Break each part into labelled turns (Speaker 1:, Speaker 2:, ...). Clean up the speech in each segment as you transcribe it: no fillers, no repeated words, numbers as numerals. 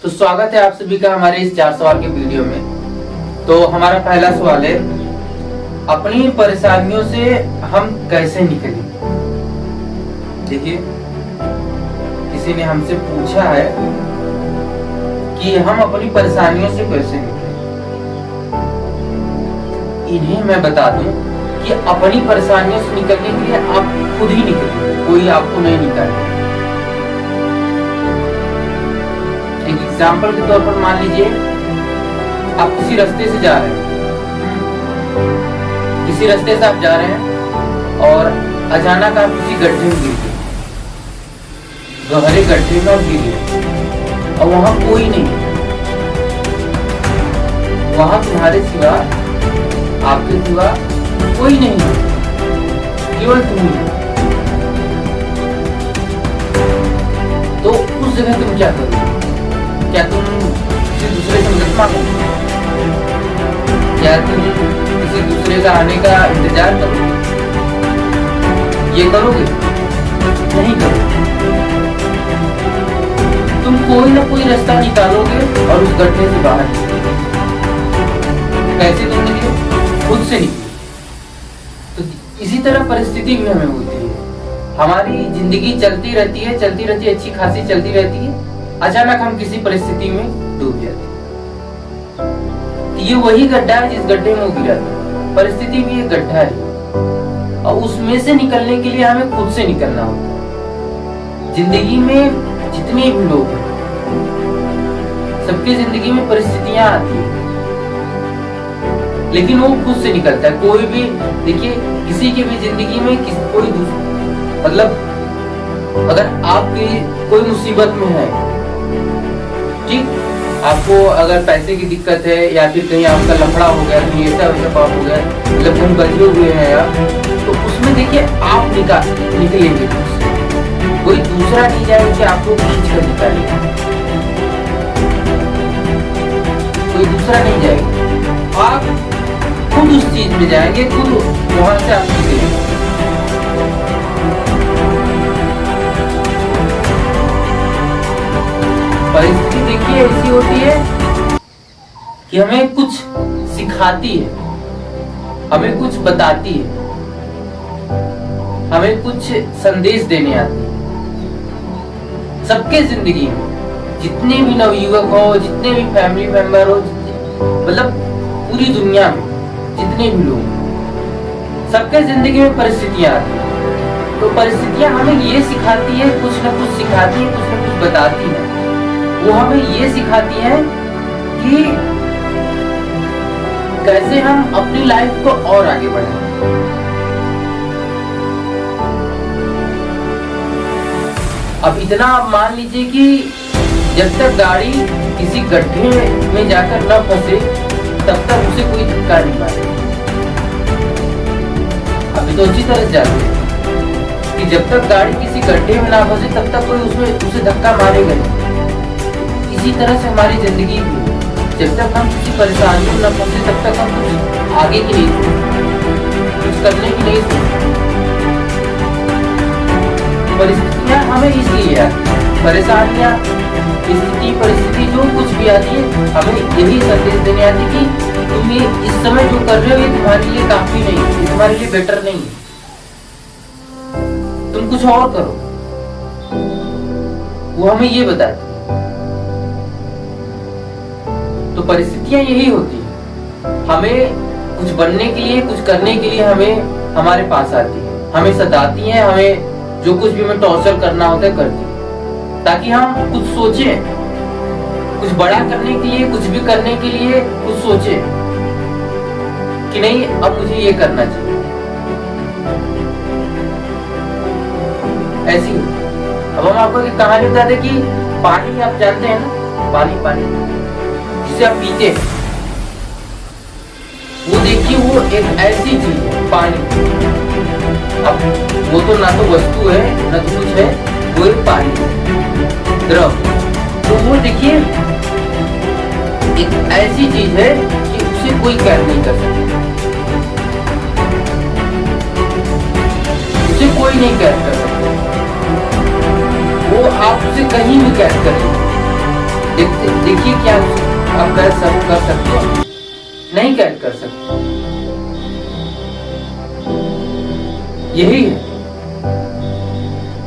Speaker 1: तो स्वागत है आप सभी का हमारे इस 4 सवाल के वीडियो में। तो हमारा पहला सवाल है, अपनी परेशानियों से हम कैसे निकलें। देखिए, किसी ने हमसे पूछा है कि हम अपनी परेशानियों से कैसे निकलें। इन्हें मैं बता दूं कि अपनी परेशानियों से निकलने के लिए आप खुद ही निकलें, कोई आपको नहीं निकाले। एक एग्जाम्पल के तौर पर मान लीजिए, आप किसी रास्ते से जा रहे हैं, किसी रास्ते से आप जा रहे हैं और अचानक आप किसी गड्ढे में गिर गए, गहरे गड्ढे में आप गिर गए और वहां कोई नहीं, वहां तुम्हारे सिवा, आपके सिवा कोई नहीं है, केवल तुम ही हो। तो उस जगह तुम क्या करोगे? क्या तुम किसी दूसरे से मदद मांगोगे? क्या तुम किसी दूसरे का आने का इंतजार करोगे? ये करोगे? नहीं करोगे। तुम कोई ना कोई रास्ता निकालोगे और उस गड्ढे से बाहर निकलोगे। कैसे तुम निकले? खुद से निकले। तो इसी तरह परिस्थिति भी हमें होती है। हमारी जिंदगी चलती रहती है, अच्छी खासी चलती रहती है, अचानक हम किसी परिस्थिति में डूब जाते हैं। ये वही गड्ढा है जिस गड्ढे में वो गिरा था। परिस्थिति भी एक गड्ढा है और उसमें से निकलने के लिए हमें खुद से निकलना होता है। जिंदगी में जितने भी लोग हैं, सबकी जिंदगी में परिस्थितियां आती है, लेकिन वो खुद से निकलता है। कोई भी देखिए, किसी की भी जिंदगी में कोई मतलब अगर आपकी कोई मुसीबत में है, ठीक, आपको अगर पैसे की दिक्कत है या फिर कहीं आपका लफड़ा हो गया, कहीं ऐसा वैसा पाप हो गया, मतलब कहीं बचे हुए हैं आप, तो उसमें देखिए आप निकलेंगे। कोई दूसरा नहीं जाएगा कि आपको खींच कर निकालेगा, कोई दूसरा नहीं जाएगा, आप खुद उस चीज में जाएंगे, खुद वहां से आप निकलेंगे। परिस्थिति देखिए ऐसी होती है कि हमें कुछ सिखाती है, हमें कुछ बताती है, हमें कुछ संदेश देने आती है। सबके जिंदगी में जितने भी नवयुवक हो, जितने भी फैमिली मेंबर हो, मतलब पूरी दुनिया में जितने भी लोग, सबके जिंदगी में परिस्थितियां आती हैं। तो परिस्थितियां हमें ये सिखाती है, कुछ ना कुछ सिखाती है, कुछ ना कुछ बताती है। वो हमें ये सिखाती है कि कैसे हम अपनी लाइफ को और आगे बढ़ाएं। अब इतना आप मान लीजिए कि जब तक गाड़ी किसी गड्ढे में जाकर न फंसे, तब तक उसे कोई धक्का नहीं मारे। अभी तो अच्छी तरह से जानते हैं कि जब तक गाड़ी किसी गड्ढे में ना फंसे, तब तक कोई उसे धक्का मारेगा नहीं। इसी तरह से हमारी जिंदगी भी, जब तक हम किसी परेशानी में न फंसे, तब तक हम कुछ आगे की नहीं सोचते, कुछ करने की नहीं सोचते। परिस्थितियां हमें इसलिए आती हैं, परेशानियां, परिस्थिति जो कुछ भी आती है, हमें यही संदेश देने आती है कि तुम ये इस समय जो कर रहे हो, ये तुम्हारे लिए काफी नहीं है, ये तुम्हारे लिए बेटर नहीं है, तुम कुछ और करो। वो हमें ये बताती है। तो परिस्थितियां यही होती है, हमें कुछ बनने के लिए, कुछ करने के लिए हमें हमारे पास आती है, हमें सताती है, हमें जो कुछ भी हमें टॉर्चर करना होता है करती है, ताकि हम कुछ सोचें, कुछ बड़ा करने के लिए, कुछ भी करने के लिए कुछ सोचें कि नहीं, अब मुझे ये करना चाहिए। ऐसी अब हम आपको एक कहानी बताते कि पानी, आप जानते हैं ना, पानी जिसे आप पीते हैं, वो देखिए वो एक ऐसी चीज है, पानी। अब वो तो ना तो वस्तु है, ना तो कुछ है, वो एक पानी है, द्रव। तो वो देखिए एक ऐसी चीज है कि उसे कोई कैद नहीं कर सकता, उसे कोई नहीं कैद कर सकता। वो आप उसे कहीं भी कैद कर सकते, देखिए क्या आप कर सकते हो? नहीं कैद कर सकते। यही है,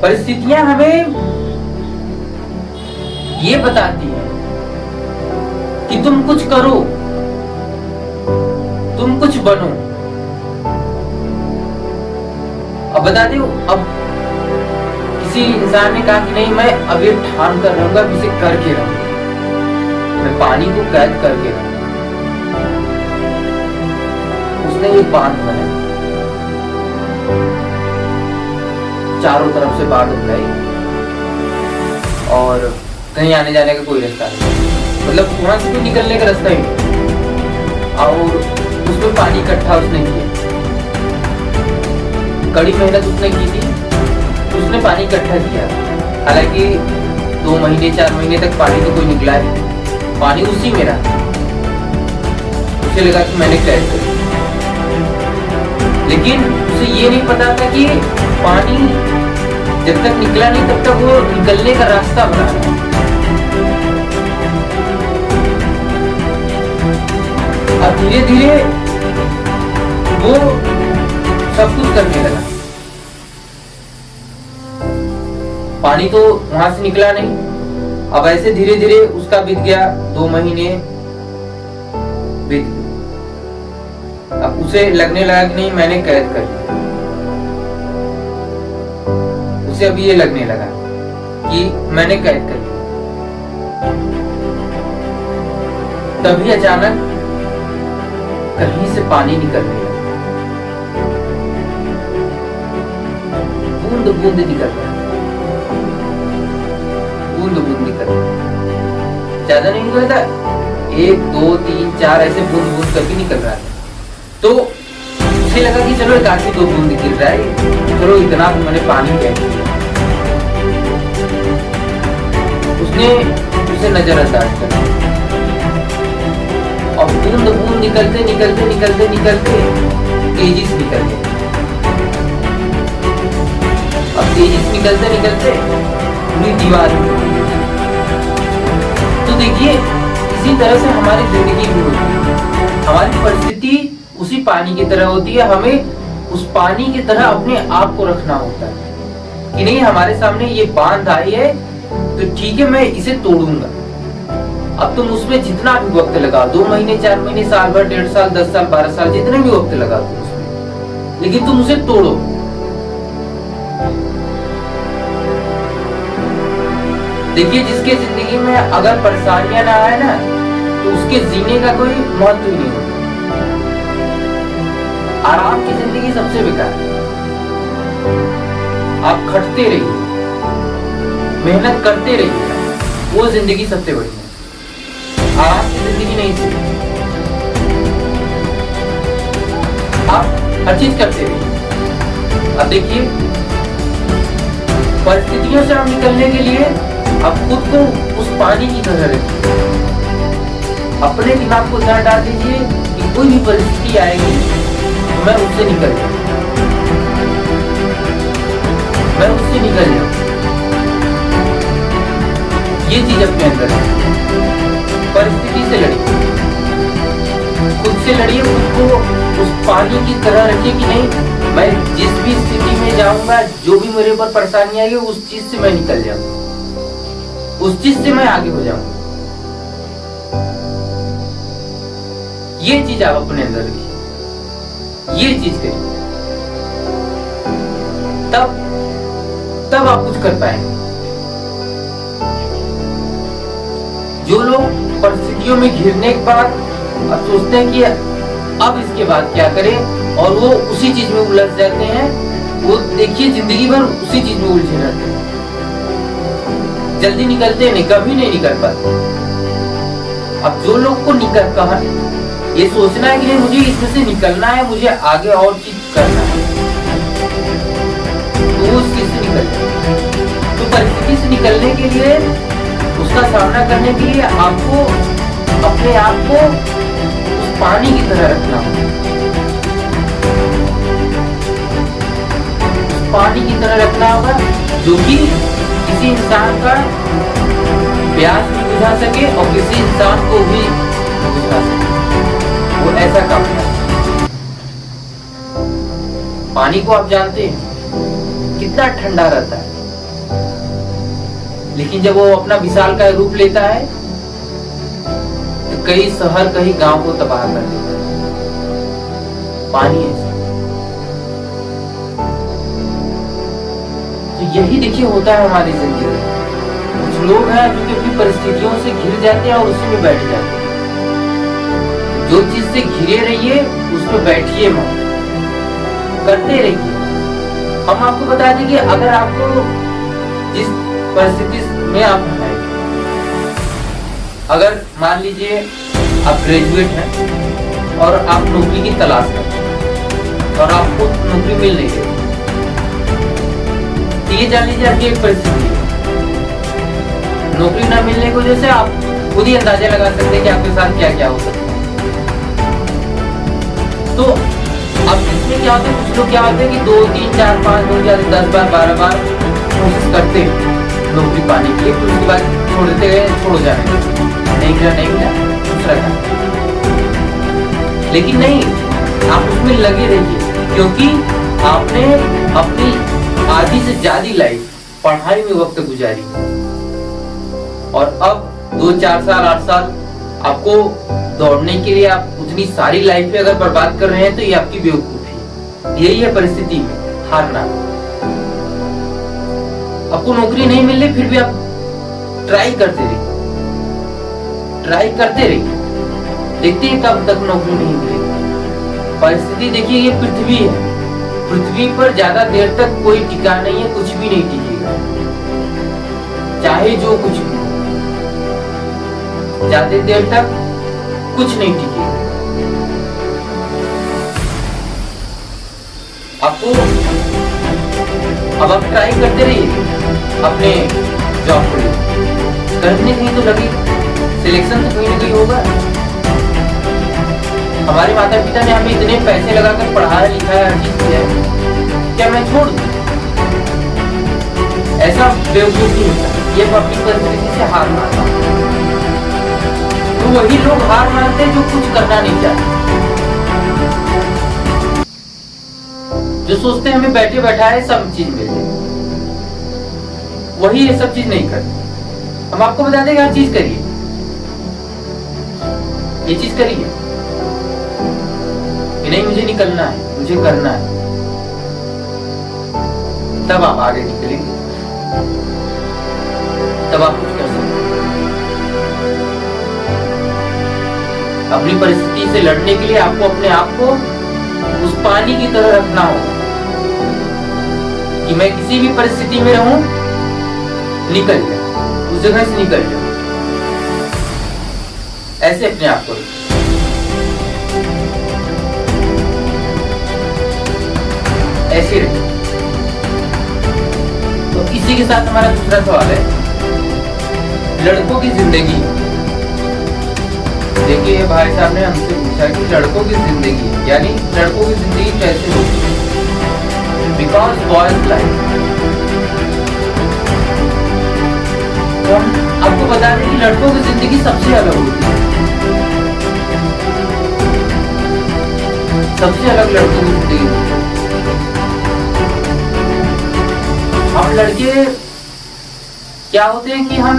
Speaker 1: परिस्थितियां हमें ये बताती है कि तुम कुछ करो, तुम कुछ बनो। अब बता दो, अब किसी इंसान ने कहा कि नहीं मैं अब ये ठान कर रहूंगा, इसे करके रहूंगा, मैं पानी को कैद करके रहूंगा। उसने एक बांध बनाया, चारों तरफ से बाढ़ उठाई और कहीं आने जाने का कोई रास्ता नहीं, मतलब वहां से कोई निकलने का रास्ता ही नहीं। और उसमें पानी इकट्ठा उसने किया, कड़ी मेहनत उसने की थी, उसने पानी इकट्ठा किया। हालांकि 2 महीने 4 महीने तक पानी तो कोई निकला नहीं, पानी उसी में रहा। उसे लगा कि मैंने कैद कर, लेकिन उसे ये नहीं पता था कि पानी जब तक निकला नहीं तब तक वो निकलने का रास्ता बना रहा। अब धीरे धीरे वो सब कुछ करने लगा। पानी तो वहां से निकला नहीं, अब ऐसे धीरे धीरे उसका बीत गया 2 महीने बीत गए। अब उसे लगने लगा कि नहीं मैंने कैद कर लिया। उसे अब ये लगने लगा कि मैंने कैद कर लिया। तभी अचानक कहीं से पानी निकलने लगा, बूंद बूंद निकल रहा, बूंद बूंद निकल रहा। ज्यादा नहीं निकल रहा, 1 2 3 4 ऐसे बूंद बूंद करके निकल रहा है। तो उसे लगा कि चलो एक आधी 2 बूंद गिर रहा है, चलो इतना तो मैंने पानी कैद किया। उसने उसे नजरअंदाज कर और बूंद बूंद निकलते निकलते निकलते निकलते तेजी से निकल गए। अब तेजी से निकलते निकलते पूरी दीवार। तो देखिए इसी तरह से हमारी जिंदगी भी होती है, हमारी परिस्थिति उसी पानी की तरह होती है। हमें उस पानी की तरह अपने आप को रखना होता है कि नहीं हमारे सामने ये बांध आई है तो ठीक है मैं इसे तोड़ूंगा। अब तुम उसमें जितना भी वक्त लगा, 2 महीने 4 महीने साल भर 1.5 साल 10 साल 12 साल जितने भी वक्त लगा तुम उसमें, लेकिन तुम उसे तोड़ो। देखिए जिसके जिंदगी में अगर परेशानियां ना आए ना तो उसके जीने का कोई महत्व ही नहीं होता। आराम की जिंदगी सबसे बेकार है। आप खटते रहिए, मेहनत करते रहिए, वो जिंदगी सबसे बड़ी है। आराम की जिंदगी नहीं थी। आप हर चीज करते रहिए। अब देखिए परिस्थितियों से हम निकलने के लिए आप खुद को उस पानी की तरह रखिए। अपने दिमाग को ध्यान डाल दीजिए कि कोई भी परिस्थिति आएगी तो मैं उससे निकल जाऊं, मैं उससे निकल जाऊं। ये चीज अपने अंदर है। परिस्थिति से लड़िए, खुद से लड़िए, खुद को उस पानी की तरह रखिए कि नहीं मैं जिस भी स्थिति में जाऊंगा, जो भी मेरे ऊपर परेशानी आएगी उस चीज से मैं निकल जाऊंगा, उस चीज से मैं आगे हो जाऊंगा। ये चीज आप अपने अंदर रखिए, ये चीज करिए, तब आप कुछ कर पाएंगे। जो लोग परिस्थितियों में घिरने के बाद अब सोचते हैं कि अब इसके बाद क्या करें और वो उसी चीज में उलझ जाते हैं, वो देखिए जिंदगी भर उसी चीज में उलझे रहते हैं, जल्दी निकलते नहीं, कभी नहीं निकल पाते। अब जो लोग को निकल कहा ये सोचना है कि नहीं मुझे इसमें से निकलना है, मुझे आगे और चीज करना है, तो उस चीज से निकल जाए। तो परिस्थिति से निकलने के लिए, उसका सामना करने के लिए आपको अपने आप को उस पानी की तरह रखना होगा, उस पानी की तरह रखना होगा जो कि किसी इंसान का प्यास बुझा सके और किसी इंसान को भी बुझा सके, वो ऐसा काम है। पानी को आप जानते हैं कितना ठंडा रहता है, लेकिन जब वो अपना विशालकाय रूप लेता है तो कई शहर कई गांव को तबाह कर देता है। पानी ऐसा। तो यही देखिए होता है हमारी जिंदगी में। कुछ लोग हैं जो अपनी परिस्थितियों से घिर जाते हैं और उसी में बैठ जाते हैं। जो चीज से घिरे रहिए उसमें बैठिए मत, करते रहिए। हम आपको बता दें कि अगर आपको जिस परिस्थिति में आप हैं, अगर मान लीजिए आप ग्रेजुएट हैं और आप नौकरी की तलाश करते हैं और आपको नौकरी मिल नहीं रही, तो ये जान लीजिए आपकी एक परिस्थिति है। नौकरी ना मिलने की वजह से आप खुद ही अंदाजा लगा सकते हैं कि आपके साथ क्या क्या हो सकता है। तो अब इसमें क्या होता है, कुछ लोग क्या होते हैं कि 2, 3, 4, 5, 10 बार 12 बार कोशिश करते हैं नौकरी पाने के लिए, फिर उसके बाद छोड़ देते गए, छोड़ जाने नहीं मिला दूसरा काम। लेकिन नहीं, आप उसमें लगे रहिए, क्योंकि आपने अपनी आधी से ज्यादा लाइफ पढ़ाई में वक्त गुजारी और अब 2, 4 साल 8 साल आपको दौड़ने के लिए आप उतनी सारी लाइफ पे अगर बर्बाद कर रहे हैं तो ये आपकी बेवकूफी। यही है परिस्थिति में हारना। आपको नौकरी नहीं मिल रही, फिर भी आप ट्राई करते रहिए, देखते हैं कब तक नौकरी नहीं मिलेगी। परिस्थिति देखिए, ये पृथ्वी है, पृथ्वी पर ज्यादा देर तक कोई टिका नहीं है, कुछ भी नहीं टिकेगा, चाहे जो कुछ भी, ज्यादा देर तक कुछ नहीं टिकेगा। आपको अब आप ट्राई करते रहिए अपने जॉब को लिए, कहीं कहीं तो लगे, सिलेक्शन तो कहीं ना कहीं होगा। हमारे माता पिता ने हमें इतने पैसे लगाकर पढ़ाया लिखाया, हर चीज किया है, क्या मैं छोड़ दूं? ऐसा बेवकूफी होता है। ये अपनी परिस्थिति से हार मानता है। तो वही लोग हार मानते हैं जो कुछ करना नहीं चाहते, जो सोचते हैं हमें बैठे बैठाए सब चीज मिल जाए, वही ये सब चीज नहीं करते। हम आपको बता दें कि हर चीज करिए, ये चीज करिए कि नहीं मुझे निकलना है, मुझे करना है, तब आप आगे निकलेंगे, तब आप कुछ कर सकते हैं। अपनी परिस्थिति से लड़ने के लिए आपको अपने आप को उस पानी की तरह रखना होगा कि मैं किसी भी परिस्थिति में रहूं, निकल जाए, उस जगह से निकल जाए। ऐसे अपने आप को ऐसे रहे। तो इसी के साथ हमारा दूसरा सवाल है, लड़कों की जिंदगी। देखिए भाई साहब ने हमसे पूछा कि लड़कों की जिंदगी, यानी लड़कों की जिंदगी कैसे होती है, बिकॉज बॉयज लाइफ। तो हम आपको बता दें कि लड़कों की जिंदगी सबसे अलग होती है, सबसे अलग लड़कों की जिंदगी होती है। हम लड़के क्या होते हैं कि हम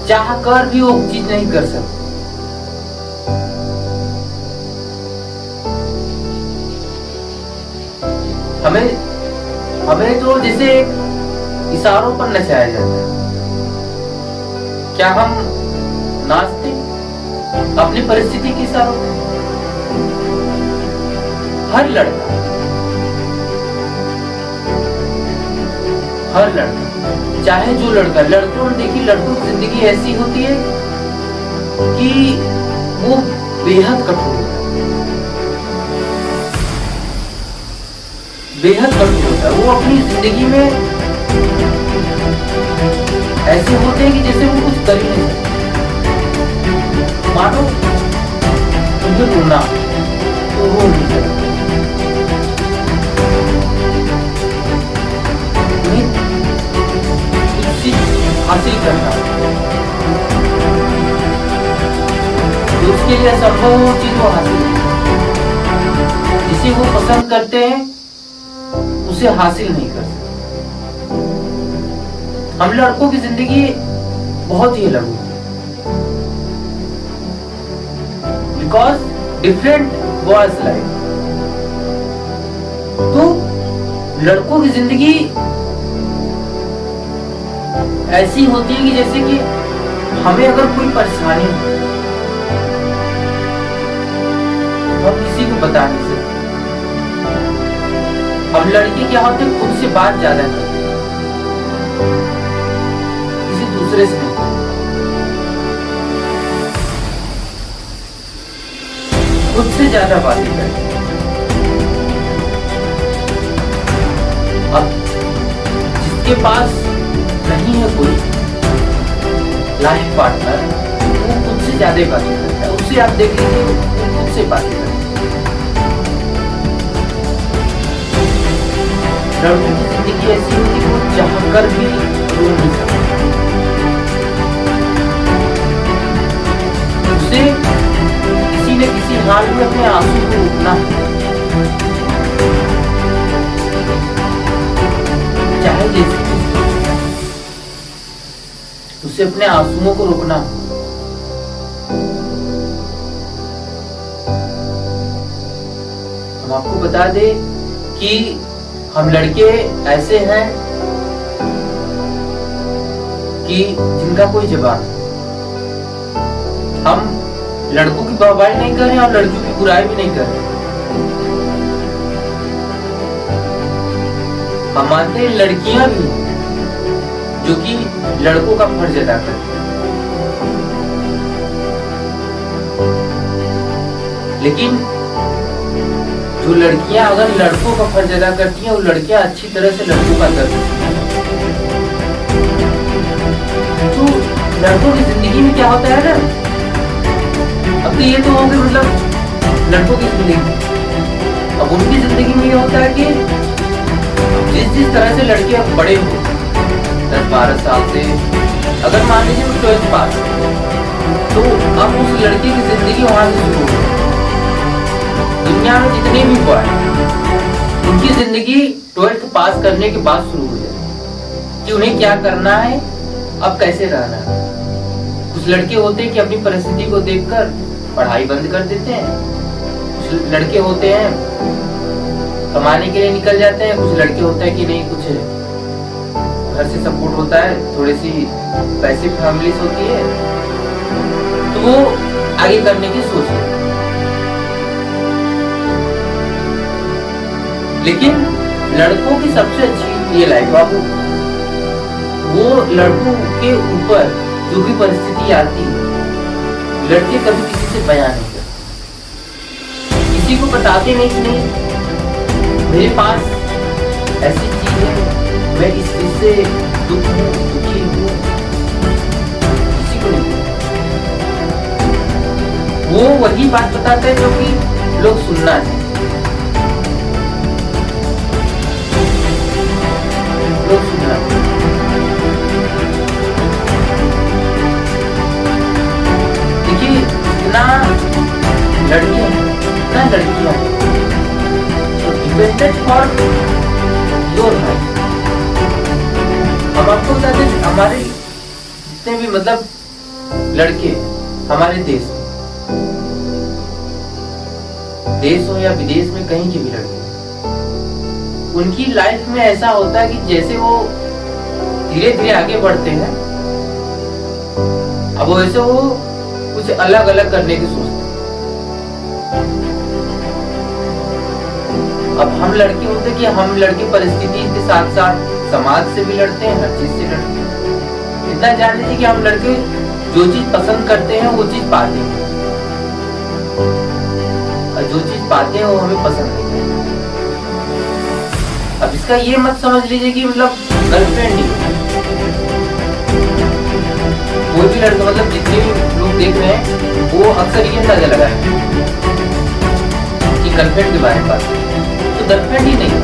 Speaker 1: चाह कर भी वो चीज नहीं कर सकते। हमें तो जैसे इशारों पर नचाया जाता है। क्या हम नाचते अपनी परिस्थिति के इशारों पर? हर लड़का चाहे जो लड़का, लड़कों देखिए, लड़कों की जिंदगी ऐसी होती है कि वो बेहद कठोर होता है, बेहद कठोर होता है। वो अपनी जिंदगी में ऐसे होते हैं कि जैसे वो कुछ कर ही नहीं सकते। मानो उन्हें रोना तो रो नहीं सकते, हासिल करना जो उसके लिए असंभव हो वो चीज वो हासिल नहीं कर सकते। जिसे वो पसंद करते हैं उसे हासिल नहीं कर सकते। हम लड़कों की जिंदगी बहुत ही अलग होती है, बिकॉज डिफरेंट बॉयज लाइफ। तो लड़कों की जिंदगी ऐसी होती है कि जैसे कि हमें अगर कोई परेशानी हो तो हम किसी को बता नहीं सकते। अब लड़के क्या होते हैं, खुद से बात ज्यादा करते हैं, किसी दूसरे से नहीं। खुद से ज्यादा बातें करते हैं। अब जिसके पास नहीं है कोई लाइफ पार्टनर, वो खुद से ज्यादा बातें करता है। उससे आप देख लीजिए, वो खुद से बातें करता है। लड़कों की जिंदगी ऐसी होती है, वो चाह कर भी रो नहीं सकते। उसे किसी न किसी हाल में अपने आंसू को रोकना है, चाहे जैसे उसे अपने आंसुओं को रोकना। हम आपको बता दें कि हम लड़के ऐसे हैं कि जिनका कोई जवाब नहीं। हम लड़कों की वाहवाही नहीं कर रहे और लड़कियों की बुराई भी नहीं कर रहे। हम मानते हैं लड़कियां भी हैं जो कि लड़कों का फर्ज अदा करती हैं, लेकिन जो लड़कियां अगर लड़कों का फर्ज अदा करती हैं, वो लड़कियां अच्छी तरह से लड़कों का दर्द समझती हैं। तो लड़कों की जिंदगी में क्या होता है ना, अब तो ये तो हो गया मतलब लड़कों की जिंदगी। अब उनकी जिंदगी में ये होता है कि जिस तरह से लड़के अब बड़े हो 10-12 साल से, अगर मान लीजिए वो 12th पास, तो अब उस लड़के की जिंदगी वहां से शुरू हो। दुनिया में जितने भी बॉय उनकी जिंदगी 12th पास करने के बाद शुरू हो जाती कि उन्हें क्या करना है, अब कैसे रहना है। कुछ लड़के होते हैं कि अपनी परिस्थिति को देखकर पढ़ाई बंद कर देते हैं, कुछ लड़के होते हैं कमाने के लिए निकल जाते हैं, कुछ लड़के होते हैं कि नहीं, कुछ घर से सपोर्ट होता है, थोड़ी सी पैसे फैमिली होती है, तो वो आगे करने की सोचते हैं। लेकिन लड़कों की सबसे अच्छी ये लाइफ बाबू, वो लड़कों के ऊपर जो भी परिस्थिति आती है, लड़के कभी किसी से बयान नहीं करते, किसी को बताते नहीं कि नहीं मेरे पास ऐसी चीज है, मैं इस चीज से दुखी हूँ, किसी को नहीं। वो वही बात बताता है जो कि लोग सुनना चाहते, लोग सुनना। देखिए इतना लड़कियां डिपेंडेंट फॉर योर लाइफ। हम आपको बताते हैं हमारे जितने भी मतलब लड़के हमारे देश हो या विदेश में कहीं के भी लड़के, उनकी लाइफ में ऐसा होता है कि जैसे वो धीरे धीरे आगे बढ़ते हैं, अब वैसे वो कुछ अलग अलग करने की सोचते हैं। अब हम लड़के होते कि हम लड़के परिस्थिति के साथ साथ समाज से भी लड़ते हैं, हर चीज से लड़ते हैं। इतना जान लीजिए कि हम लड़के जो चीज पसंद करते हैं वो चीज पाते हैं, और जो चीज पाते हैं वो हमें पसंद नहीं है। अब इसका ये मत समझ लीजिए कि मतलब गर्लफ्रेंड नहीं, कोई भी लड़का मतलब जितने भी लोग देख रहे हैं वो अक्सर ये अंदाजा लगाएंगे कि गर्लफ्रेंड के बारे में बात, तो गर्लफ्रेंड ही नहीं।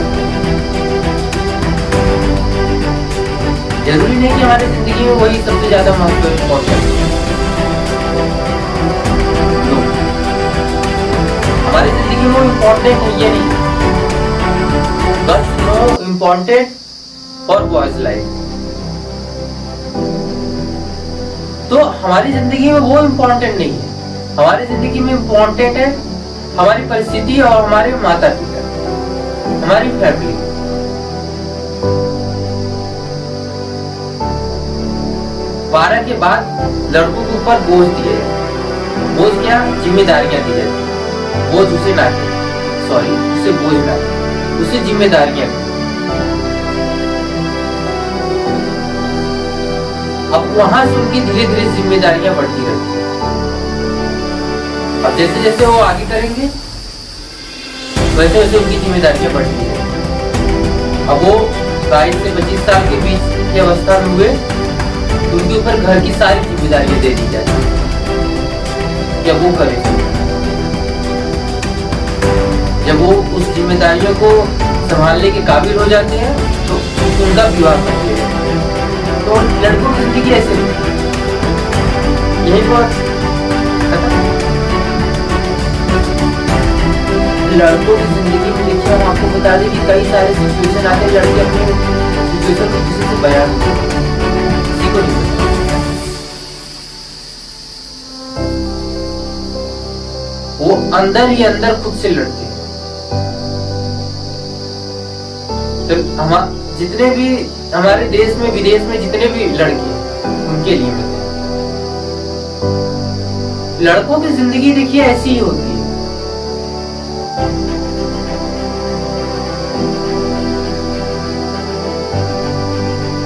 Speaker 1: जरूरी नहीं कि हमारी जिंदगी में वही सबसे ज्यादा महत्व है। इम्पोर्टेंट है ये नहीं, girls know important for boys life. तो हमारी जिंदगी में वो इम्पोर्टेंट नहीं है, हमारी जिंदगी में इम्पोर्टेंट है हमारी परिस्थिति और हमारे माता पिता, हमारी फैमिली। 12 के बाद लड़कों के ऊपर बोझ दिए, बोझ क्या, जिम्मेदारियां दी जाती, बोझ उसे ना सॉरी उसे बोझ ना, उसे जिम्मेदारियां। अब वहां से उनकी धीरे धीरे जिम्मेदारियां बढ़ती रहती है। अब जैसे जैसे वो आगे करेंगे वैसे वैसे उनकी जिम्मेदारियां बढ़ती है। अब वो 22 से 25 साल के बीच की अवस्था में हुए तो उनके ऊपर घर की सारी जिम्मेदारियां दे दी जाती है, या वो करे। जब वो उस जिम्मेदारियों को संभालने के काबिल हो जाते हैं तो उनका विवाह कर दिया जाता है। तो लड़कों की जिंदगी ऐसे यही बहुत लड़कों की जिंदगी में देखिए, हम आपको बता दें कि कई सारे सिचुएशन आते हैं, लड़के अपने सिचुएशन को किसी से बयान किसी को नहीं, वो अंदर ही अंदर खुद से लड़ते हैं। तो हम जितने भी हमारे देश में विदेश में जितने भी लड़के हैं उनके लिए लड़कों की जिंदगी देखिए ऐसी ही होती है।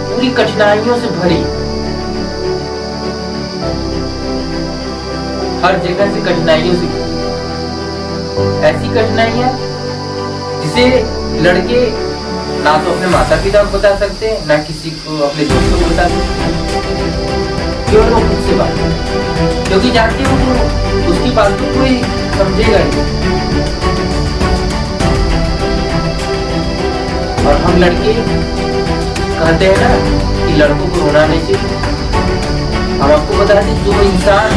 Speaker 1: पूरी कठिनाइयों से भरी, हर जगह से कठिनाइयों से भरी, ऐसी कठिनाइयां जिसे लड़के ना तो अपने माता पिता को बता सकते, ना किसी को अपने दोस्तों को बता सकते, केवल वो खुद से बात, क्योंकि जानते हो तो उसकी बात को कोई समझेगा नहीं। और हम लड़के कहते हैं ना कि लड़कों को रोना नहीं चाहिए। हम आपको बता दें, जो इंसान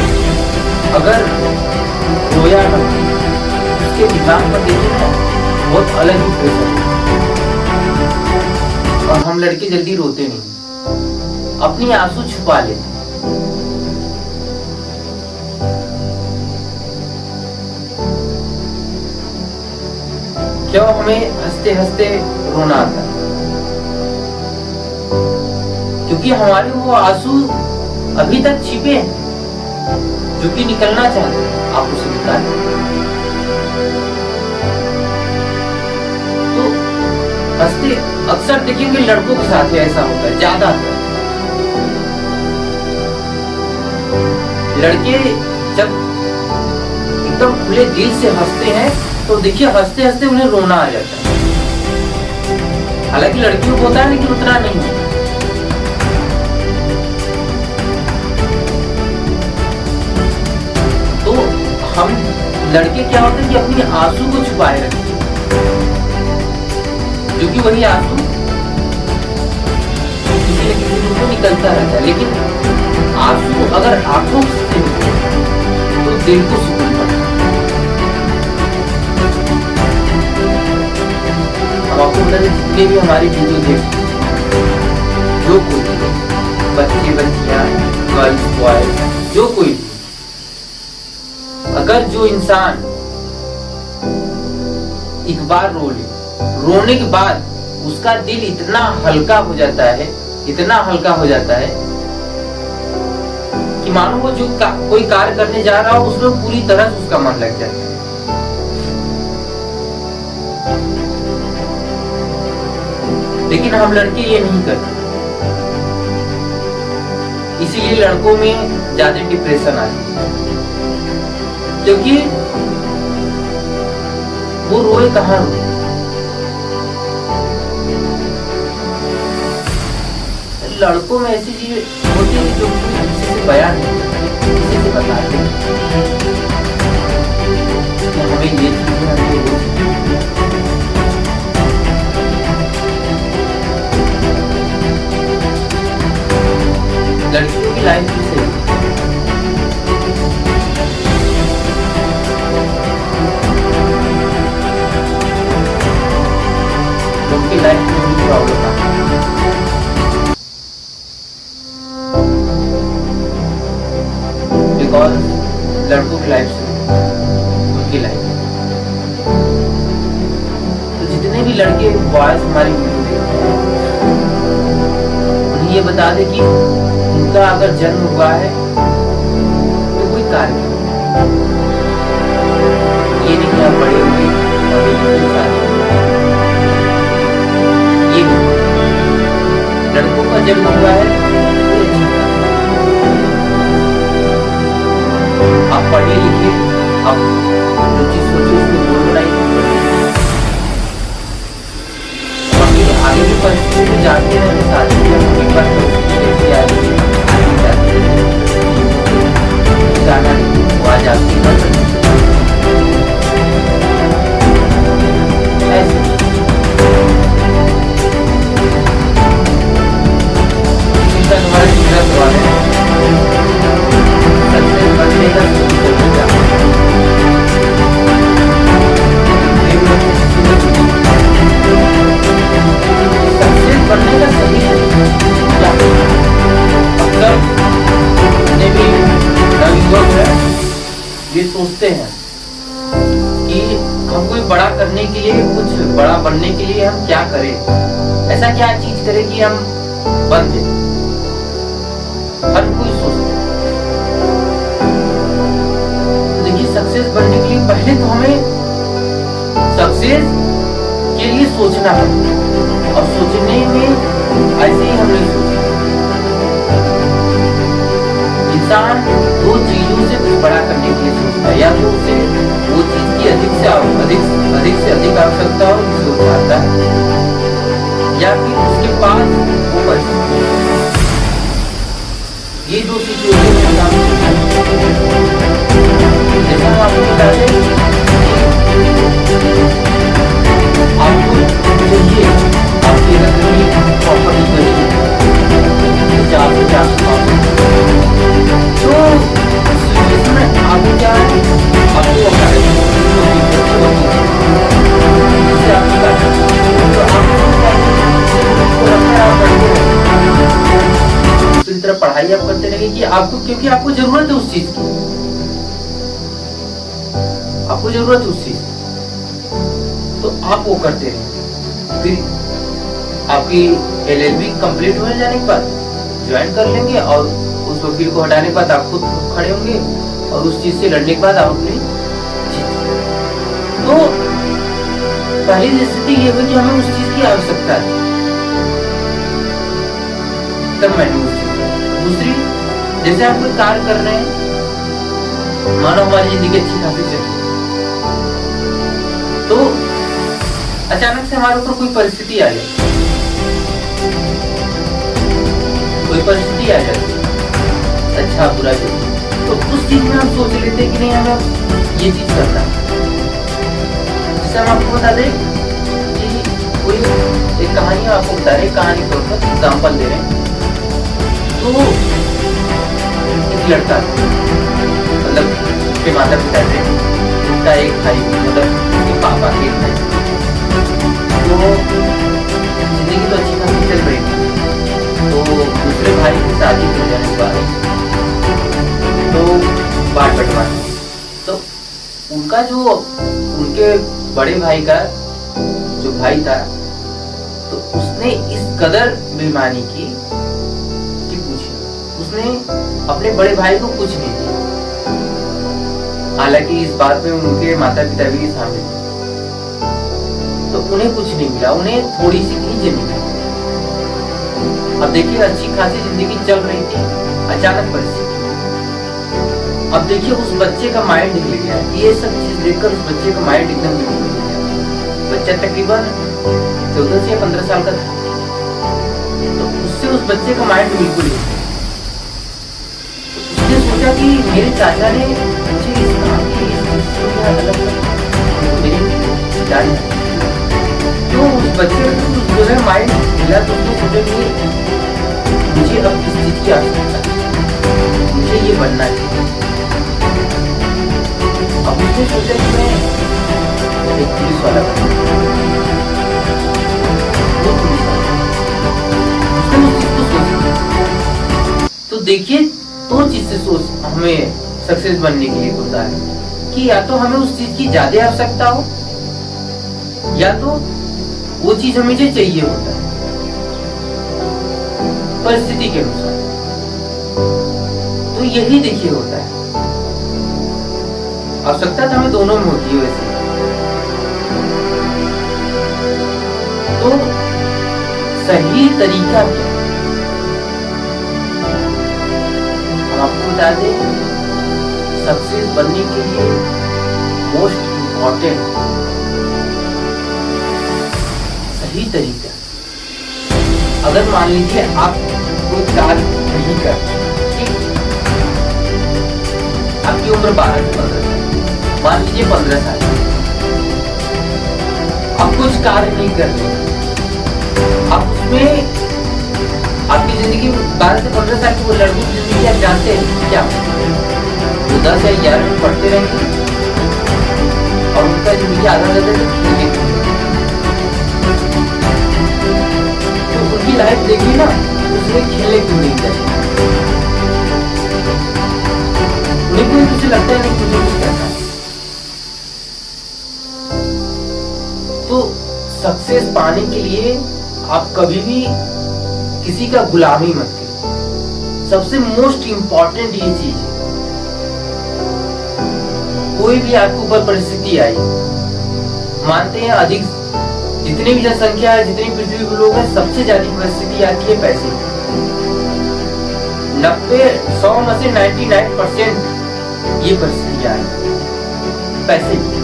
Speaker 1: अगर रोया ना उसके दिमाग पर देखिए ना बहुत अलग ही प्रेशर है। और हम लड़के जल्दी रोते नहीं, अपनी आंसू छुपा लेते। क्यों हमें हंसते हंसते रोना आता है? क्योंकि हमारे वो आंसू अभी तक छिपे हैं, जो कि निकलना चाहते हैं, आप उसे निकालें। तो हंसते अक्सर देखेंगे लड़कों के साथ ऐसा होता है, ज्यादा होता है। लड़के जब एकदम खुले दिल से हंसते हैं तो देखिए हंसते हंसते उन्हें रोना आ जाता है। हालांकि लड़कियों को होता है लेकिन उतना नहीं होता। तो हम लड़के क्या होते हैं कि अपनी आंसू को छुपाए रखते हैं, क्योंकि वही आंसू किसी न किसी रूप में निकलता रहता है। लेकिन आंसू अगर आंखों से तो दिल को सुकून पड़ता है। अब आपको बता दें, जितने भी हमारी वीडियो देखते जो कोई बच्चे बच्चियां, गर्ल्स बॉयज, जो कोई, अगर जो इंसान एक बार रो ले, रोने के बाद उसका दिल इतना हल्का हो जाता है, इतना हल्का हो जाता है कि मानो वो जो कोई कार्य करने जा रहा हो उसमें पूरी तरह से उसका मन लग जाता है। लेकिन हम लड़के ये नहीं करते, इसीलिए लड़कों में ज्यादा डिप्रेशन आ जाता है, क्योंकि वो रोए कहाँ रोए। लड़कों में ऐसी चीज होती है जो किसी से बयान नहीं करते, किसी से बताते हमें ये चीज है, हमें वो चीज। लड़कियों की लाइफ भी सही, लड़कों की लाइफ से उनकी लाइफ। तो जितने भी लड़के बॉयज हमारी वीडियो देखते हैं, उन्हें ये बता दे कि उनका अगर जन्म हुआ है तो कोई कार्य ये नहीं कि आप बड़े हुए और ये लड़कों का जन्म हुआ है तो अच्छा आप पढ़िए लिखिए, आप जो चीज सोचिए उसको गोल बनाइए। बाकी आगे की परिस्थिति में जानते रहने साथ ही एक बार जाना नहीं वो आज आपकी तुम्हारा दूसरा सवाल है, सक्सेस बनने का सक्सेस बनने का सही क्या? अक्सर जितने भी नवयुवक हैं ये सोचते हैं कि हम कोई बड़ा करने के लिए, कुछ बड़ा बनने के लिए हम क्या करें, ऐसा क्या चीज करें कि हम बन जाए। हर कोई सोचता है। तो देखिए सक्सेस बनने के लिए पहले तो हमें सक्सेस के लिए सोचना पड़ेगा, और सोचने में ऐसे ही हम नहीं सोचते। इंसान दो चीजों से कुछ बड़ा करने के लिए सोचता है, या तो उसे वो चीज की अधिक से अधिक आवश्यकता हो जिसे वो चाहता है, या फिर उसके पास वो परिस्थिति। ये दो सिचुएशन जैसा हम आपको बता दें, आपको चाहिए आपकी रकमी प्रॉपर्टी चाहिए 4 से 4 तो सिचुएशन में आपको क्या है, आपको तरह पढ़ाई आप करते रहेंगे कि आपको, क्योंकि आपको जरूरत है उस चीज की, आपको जरूरत है उस चीज तो आप वो करते रहेंगे। फिर आपकी LLB कंप्लीट हो जाने के बाद ज्वाइन कर लेंगे, और उस वकील को हटाने के बाद आप खुद खड़े होंगे, और उस चीज से लड़ने के बाद आप अपनी जीत। तो पहली स्थिति ये हुई कि हमें उस चीज की आवश्यकता है, तब मैंने उस चीज। दूसरी, जैसे आप कोई कार्य कर रहे हैं, मानो हमारी जिंदगी अच्छी खासी चल रही, तो अचानक से हमारे ऊपर कोई परिस्थिति आ जाए, कोई परिस्थिति आ जाती है अच्छा बुरा जो, तो उस चीज में हम सोच लेते हैं कि नहीं हमें ये चीज करना है। जैसे हम आपको बता दें कि कोई एक कहानी आपको बता रहे, कहानी तौर पर एग्जाम्पल दे रहे हैं। तो एक लड़का, मतलब उसके माता पिता थे, उसका एक भाई, मतलब उसके पापा के एक भाई, तो जिंदगी तो अच्छी खासी चल रही थी। तो दूसरे भाई की शादी हो जाने के बाद तो बांट बंटवा, तो उनका जो, उनके बड़े भाई का जो भाई था, तो उसने इस कदर बेईमानी की, उसने अपने बड़े भाई को कुछ नहीं दिया। हालांकि इस बात में उनके माता पिता भी शामिल थे, तो उन्हें कुछ नहीं मिला, उन्हें थोड़ी सी ही जमीन। अब देखिए अच्छी खासी जिंदगी चल रही थी, अचानक परिस्थिति। अब देखिए उस बच्चे का माइंड हिल गया, ये सब चीज देखकर उस बच्चे का माइंड एकदम हिल गया। बच्चा तकरीबन 14 से 15 साल का था, तो उससे उस बच्चे का माइंड बिल्कुल हिल गया। उसने सोचा कि मेरे चाचा ने मुझे इस काम की मेरी जान, तो उस बच्चे का जो है माइंड हिला, तो उसने सोचा कि मुझे अब इस चीज की आवश्यकता है, मुझे ये बनना चाहिए। अब उसने सोचा कि मैं एक पुलिस वाला बनूंगा, उसने उस चीज को सोचा। तो देखिए दो चीज से सोच हमें सक्सेस बनने के लिए होता है कि या तो हमें उस चीज की ज्यादा आवश्यकता हो, या तो वो चीज हमें जो चाहिए होता है परिस्थिति के अनुसार। तो यही देखिए होता है, आवश्यकता तो हमें दोनों में होती है वैसे। तो सही तरीका क्या? हम आपको बता दें, सक्सेस बनने के लिए मोस्ट इम्पॉर्टेंट सही तरीका, अगर मान लीजिए आप कोई कार्य नहीं कर, आपकी उम्र 12 से 15 साल, मान लीजिए 15 साल, आप कुछ कार्य नहीं कर रहे, आप उसमें आपकी जिंदगी 12 से 15 साल की वो लड़की की जिंदगी आप जानते हैं क्या? वो 10 या 11 में पढ़ते रहेंगे और उनका जिंदगी आधा आधा तक खेलने की, तो उनकी लाइफ देखिए ना, उसमें खेलने क्यों नहीं जाए? उन्हें कोई मुझे लगता है नहीं मुझे कुछ करना है। तो सक्सेस पाने के लिए आप कभी भी किसी का गुलामी मत करिए। सबसे मोस्ट इंपॉर्टेंट ये चीज है, कोई भी आपके ऊपर परिस्थिति आई, मानते हैं अधिक जितनी भी जनसंख्या है, जितनी पृथ्वी पे लोग हैं, सबसे ज्यादा परिस्थिति आती है पैसे की। 100 में से 99% ये परिस्थिति आई पैसे की,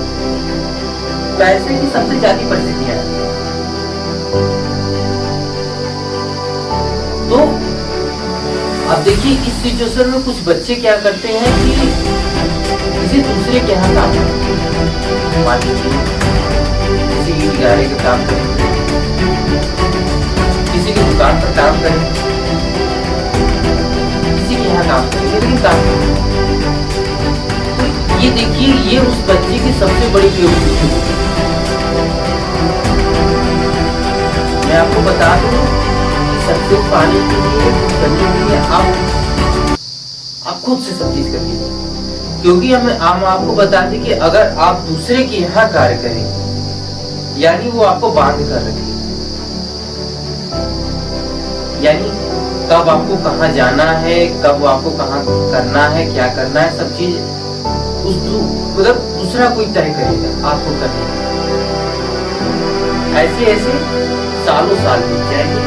Speaker 1: पैसे की सबसे ज्यादा परिस्थितियां हैं। तो अब देखिए इस सिचुएशन में कुछ बच्चे क्या करते हैं कि किसी दूसरे के यहाँ काम करते हैं, मान लीजिए किसी ईंट गारे का काम करें, किसी की दुकान पर काम करें, किसी के यहाँ काम करें, लेकिन काम करें। तो ये देखिए, ये उस बच्चे की सबसे बड़ी बेवकूफी है। मैं आपको बता दूं, सक्सेस पाने के लिए, करने के लिए आप खुद से सब चीज कर लीजिए। क्योंकि हम आपको बता दें कि अगर आप दूसरे के यहाँ कार्य करेंगे, यानी वो आपको बांध कर रखेगी, यानी कब आपको कहाँ जाना है, कब आपको कहाँ करना है, क्या करना है, सब चीज मतलब दूसरा कोई तय करेगा आपको करने। ऐसे ऐसे सालों साल बीत जाएंगे।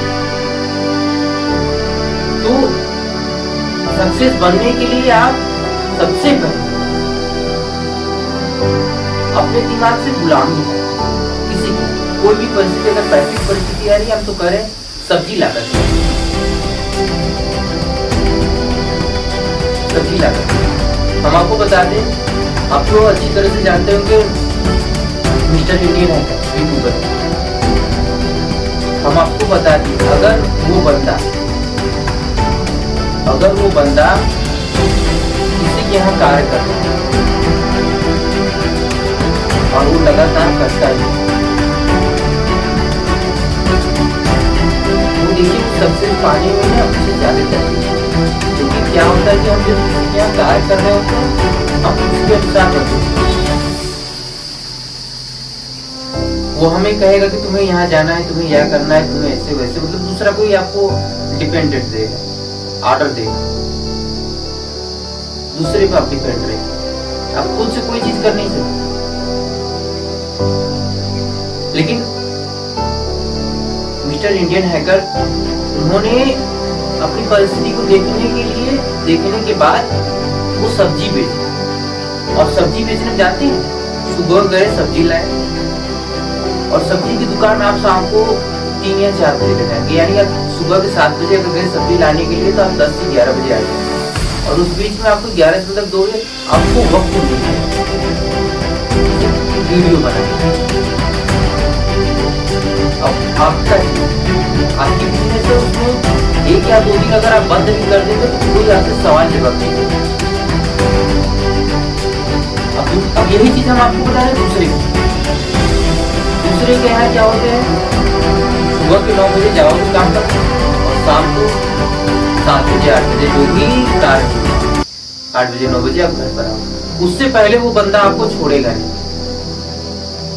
Speaker 1: तो सक्सेस बनने के लिए आप सबसे पहले अपने दिमाग से गुलामी है किसी को, कोई भी परिस्थिति, अगर पैसे की परिस्थिति आ रही है, हम तो करें सब्जी लागत, सब्जी लागत। हम आपको बता दें, आप तो अच्छी तरह से जानते होंगे मिस्टर इंडियन है यूट्यूबर। हम आपको बता दें, अगर वो बंदा किसी के यहाँ कार्य कर रहा है और वो लगातार करता है, वो देखिए सक्सेस पाने में ना उससे ज्यादा चाहिए। क्योंकि क्या होता है कि हम जब किसी के यहाँ कार्य कर रहे होते हैं, हम उसके अनुसार करते हैं। वो हमें कहेगा कि तुम्हें यहाँ जाना है, तुम्हें यह करना है, तुम्हें ऐसे वैसे, मतलब दूसरा कोई आपको डिपेंडेंट देगा, ऑर्डर देगा, दूसरे पे आप डिपेंड रहेंगे, आप खुद से कोई चीज कर नहीं सकते। लेकिन मिस्टर इंडियन हैकर, उन्होंने अपनी परिस्थिति को देखने के बाद वो सब्जी बेची, और सब्जी बेचने जाते हैं, सुबह गए सब्जी लाए, और सब्जी की दुकान आप शाम को 3 या 4 बजे तक आएंगे, यानी आप सुबह के 7 बजे अगर गए सब्जी लाने के लिए, तो आप 10 से 11 बजे आएंगे, और उस बीच में आपको 11 से तक दोगे, आपको वक्त नहीं है वीडियो बनाने। अब आपका आपकी बिजनेस है, उसमें 1 या 2 दिन अगर आप बंद भी कर देंगे, तो कोई आपसे सवाल जवाब नहीं करेगा। अब यही चीज हम आपको बता रहे हैं दूसरे के यहाँ क्या होते हैं, सुबह के 9 बजे जाओगे काम करते, और शाम को 7 बजे 8 बजे जो भी कार्य 8 बजे 9 बजे आप घर पर आओ। उससे पहले वो बंदा आपको छोड़ेगा नहीं,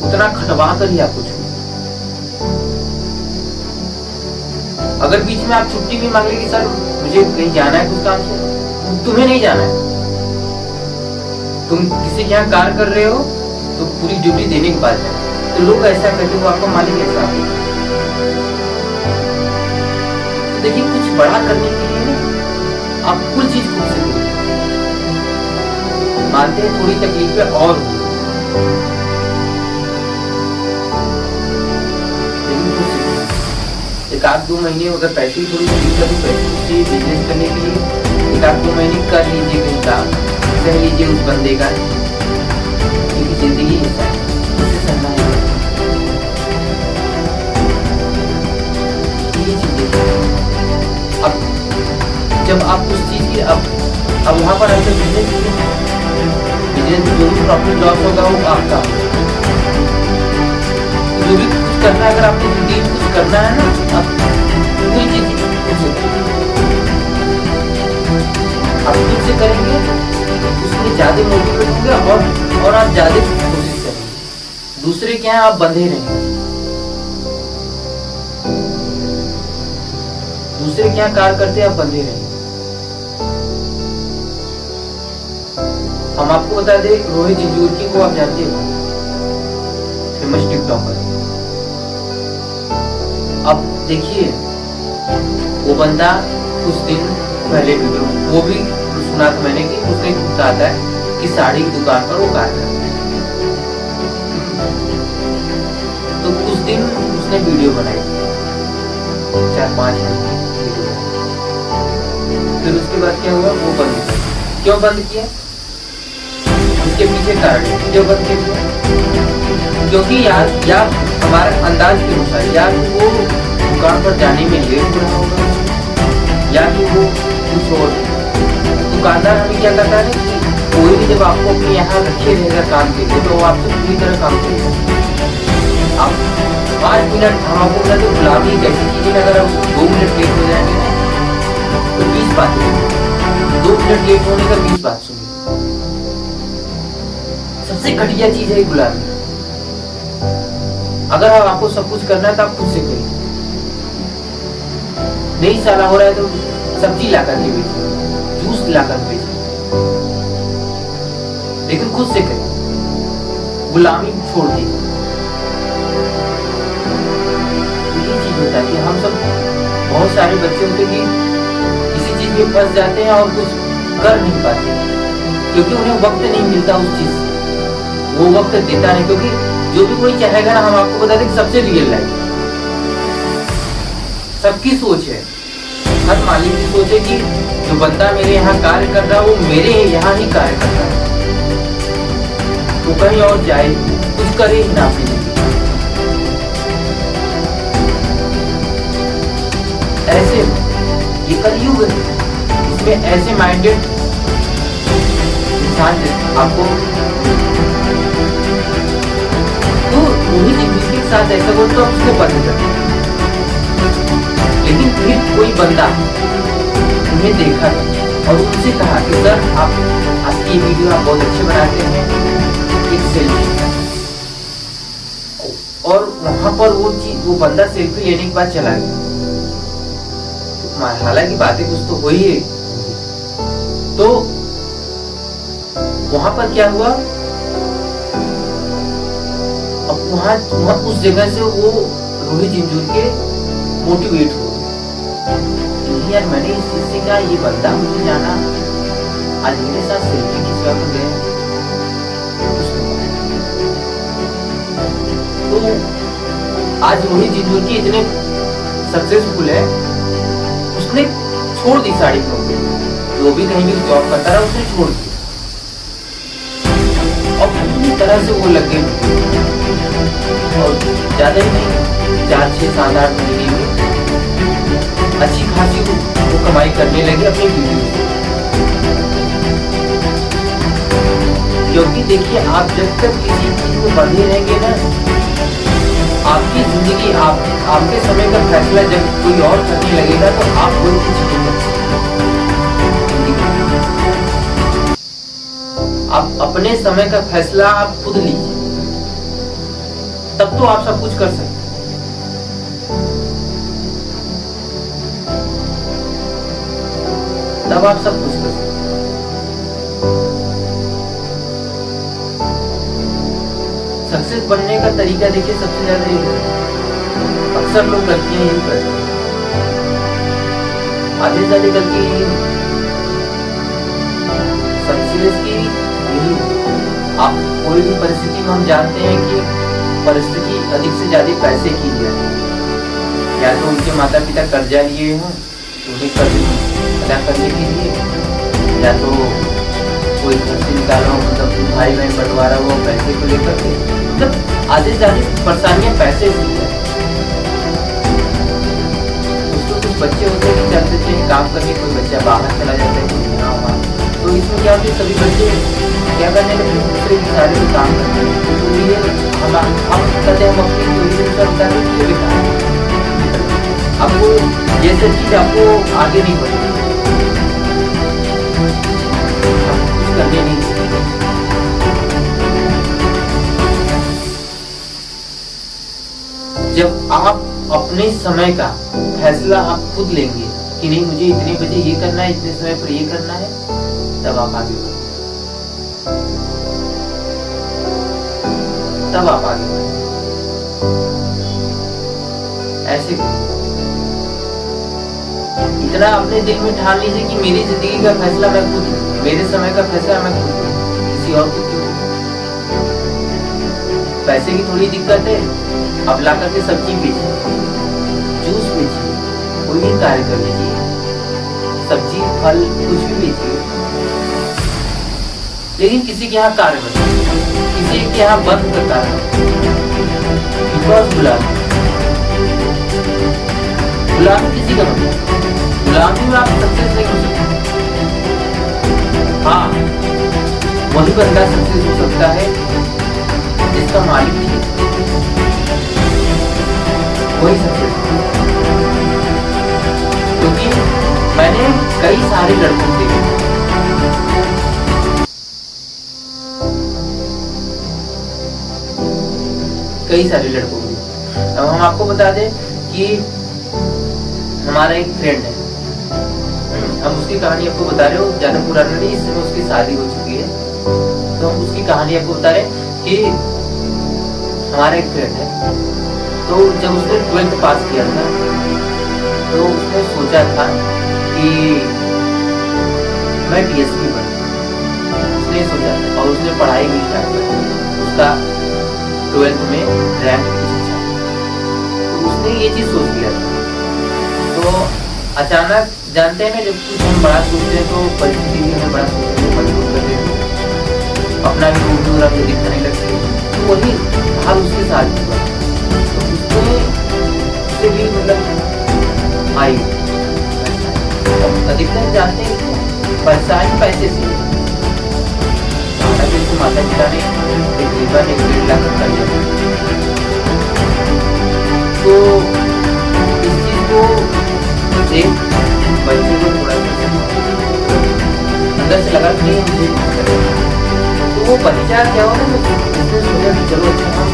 Speaker 1: उतना खटवा कर ही आपको छोड़ेगा। अगर बीच में आप छुट्टी भी मांग ले कि सर मुझे कहीं जाना है कुछ काम से, तुम्हें नहीं जाना है। तुम किसी के यहाँ कार्य कर रहे हो तो पूरी ड्यूटी देने के बाद जाओ। तो लोग ऐसा करते, वो आपको मालिक ऐसा। तो देखिए, कुछ बड़ा करने के लिए ना आप कुछ चीज खुद से करो। मानते हैं थोड़ी तकलीफें और हो, लेकिन खुद से करो। 1-2 महीने अगर पैसे की थोड़ी तकलीफ है तो पैसे चाहिए बिजनेस करने के लिए 1-2 महीने कर लीजिए, कहीं काम सह लीजिए उस बंदे का, क्योंकि जिंदगी ऐसा है, उसे सहना है। ये चीजें अब जब आप उस चीज की अब वहां पर आपके बिजनेस जो भी प्रॉफिट लॉस होगा वो आपका, जो भी कुछ करना है, अगर आपको जिंदगी में कुछ करना है ना, अब कोई चीज आप खुद से करेंगे, उसमें ज्यादा मोटिवेट होंगे और आप ज्यादा कोशिश करेंगे। दूसरे क्या है, आप बंधे रहेंगे। दूसरे क्या कार्य करते हैं, आप बंधे रहेंगे। हम आपको बता दें, रोहित जिंजूरकी को आप जानते हो, फेमस टिकटॉकर। अब देखिए, वो बंदा कुछ दिन पहले वीडियो, वो भी सुना था मैंने कि उसने खुद कहा था कि साड़ी की दुकान पर वो कार्य करता है। तो कुछ दिन उसने वीडियो बनाई, 4-5 मिनट की वीडियो। फिर उसके बाद क्या हुआ, वो बंद किया। क्यों बंद किया? उसके पीछे कारण है क्यों बंद किया। क्योंकि या हमारे अंदाज के अनुसार, या वो दुकान पर जाने में लेट हो रहा होगा, या कि वो कुछ और। दुकानदार हमें क्या करता है कि कोई भी जब आपको अपने यहाँ रखे रहेगा काम के लिए, तो वो आपसे पूरी तरह काम करेगा। आप 5 मिनट, हम आपको बता दें गुलामी एक ऐसी चीज है, अगर आप 2 मिनट लेट हो जाएंगे ना तो 20 बातें, 2 मिनट लेट होने का 20 बात सुनिए। सबसे घटिया चीज है गुलामी। अगर आपको सब कुछ करना है तो आप खुद से करिए। नहीं साला हो रहा है तो सब्जी ला करके बेचिए, जूस ला कर बेचिए, लेकिन खुद से करिए, गुलामी छोड़ दीजिए। ये चीज होता है कि हम सब, बहुत सारे बच्चे होते कि किसी चीज में फंस जाते हैं और कुछ कर नहीं पाते, क्योंकि उन्हें वक्त नहीं मिलता उस चीज से, वो वक्त देता नहीं। क्योंकि जो भी कोई चाहेगा ना, हम आपको बता दें सबसे रियल लाइफ, सबकी सोच है, हर मालिक की सोच है कि जो बंदा मेरे यहाँ कार्य कर रहा है वो मेरे यहाँ ही कार्य कर रहा है, वो कहीं और जाए कुछ करे ही ना अपनी जिंदगी। ऐसे ये कलयुग है, इसमें ऐसे माइंडेड इंसान आपको, तो वही जिंदगी के साथ ऐसा हो तो उसको बंद कर। लेकिन फिर कोई बंदा उन्हें देखा और उनसे कहा कि सर आपकी वीडियो आप बहुत अच्छे बनाते हैं, एक सेल्फी। और वहां पर वो बंदा सेल्फी लेने के बाद चला गया। हालांकि बातें कुछ तो हो ही है। तो वहां पर क्या हुआ, अब वहां उस जगह से वो रोहित जिंजूर के मोटिवेट हुआ, यार मैंने इस चीज से कहा, ये बंदा मुझे जाना, आज मेरे साथ सेल्फी खिंचवा कर गया। तो आज रोहित जिंजूरकी इतने सक्सेसफुल है, उसने छोड़ दी साड़ी की नौकरी, जो भी कहीं भी जॉब करता रहा उसने छोड़ दी, और पूरी तरह से वो लग गए। और ज्यादा ही नहीं, 4-6-7-8 महीने में अच्छी खासी वो कमाई करने लगे अपनी वीडियो से। क्योंकि देखिए, आप जब तक किसी चीज में बंधे रहेंगे ना, आपकी जिंदगी, आपके समय का फैसला जब कोई और करने लगेगा तो आप कोई कुछ नहीं कर सकते। आप अपने समय का फैसला आप खुद लीजिए, तब तो आप सब कुछ कर सकते हैं। तब आप सब कुछ कर सकते हैं। सक्सेस बनने का तरीका देखिए, सबसे ज्यादा ये है, अक्सर लोग गलतियां यही करते हैं, आधे से ज्यादा गलती यही होती है। सक्सेस की यही, आप कोई भी परिस्थिति में, हम जानते हैं कि परिस्थिति अधिक से ज्यादा पैसे की है, या तो उनके माता पिता कर्जा लिए हों तो उन्हें कर्ज अदा करने के लिए, या तो कोई घर से निकाला हो, मतलब भाई बहन बंटवारा हुआ पैसे को लेकर के, मतलब आधे से ज्यादा परेशानियां पैसे से है। उसको कुछ बच्चे होते हैं कि चलते थे काम करके, कोई बच्चा बाहर चला जाता है, कोई यहाँ वहाँ, तो इसमें क्या होता है, सभी बच्चे क्या करने लगे, दूसरे के सारे में काम करते हैं। तो ये हम कहते हैं, हम अपनी दूसरे बता दें कि ये बेकार है, आपको ये सब चीज आपको आगे नहीं बढ़ेगी, कुछ करने नहीं। जब आप अपने समय का फैसला आप खुद लेंगे कि नहीं मुझे इतने बजे ये करना है, इतने समय पर ये करना है, तब आप आगे बढ़ेंगे, तब आप आगे बढ़ेंगे। ऐसे इतना अपने दिल में ठान लीजिए कि मेरी जिंदगी का फैसला मैं खुद, मेरे समय का फैसला मैं खुद, किसी और को क्यों। पैसे की थोड़ी दिक्कत है, अब ला करके सब्जी बेचिए, जूस बेचिए, कोई भी कार्य कर लीजिए, सब्जी फल कुछ भी बेचिए, लेकिन किसी के यहाँ कार्य बने, किसी के यहाँ बंद का कार्य, बिकॉज गुलामी किसी का मतलब, गुलामी में आप सक्सेस नहीं हो सकते। हाँ, वही बंदा सक्सेस हो सकता है जिसका मालिक ठीक, वही सक्सेस। क्योंकि मैंने कई सारे लड़कों को देखा, कई सारे लड़कों को। अब हम आपको बता दें कि हमारा एक फ्रेंड है, हम उसकी कहानी आपको बता रहे हो, ज्यादा पुराना नहीं, इस समय उसकी शादी हो चुकी है, तो हम उसकी कहानी आपको बता रहे कि हमारा एक फ्रेंड है, तो जब उसने 12th पास किया था तो उसने सोचा था कि मैं DSP बनूं, उसने सोचा था, और उसने पढ़ाई भी स्टार्ट की, उसका 12th में रैंक कुछ अच्छा, तो उसने ये चीज सोच लिया था। तो अचानक जानते हैं ना, जब कुछ हम बड़ा सोचते हैं तो परिस्थिति भी हमें बड़ा सोचने को मजबूर कर देती है, अपना भी रूप रंग दिखाने लगती है। तो वही हाल उसके साथ हुआ, तो उससे भी मतलब आई, अधिकतर जानते हैं परेशानी पैसे से, हालांकि उसको माता पिता ने तकरीबन 1.5 लाख कर दिया, तो इस चीज को देख बच्चे को थोड़ा अंदर से लगा कि मुझे, तो वो बच्चा क्या हो ना, उसने सोचा कि चलो अच्छा हम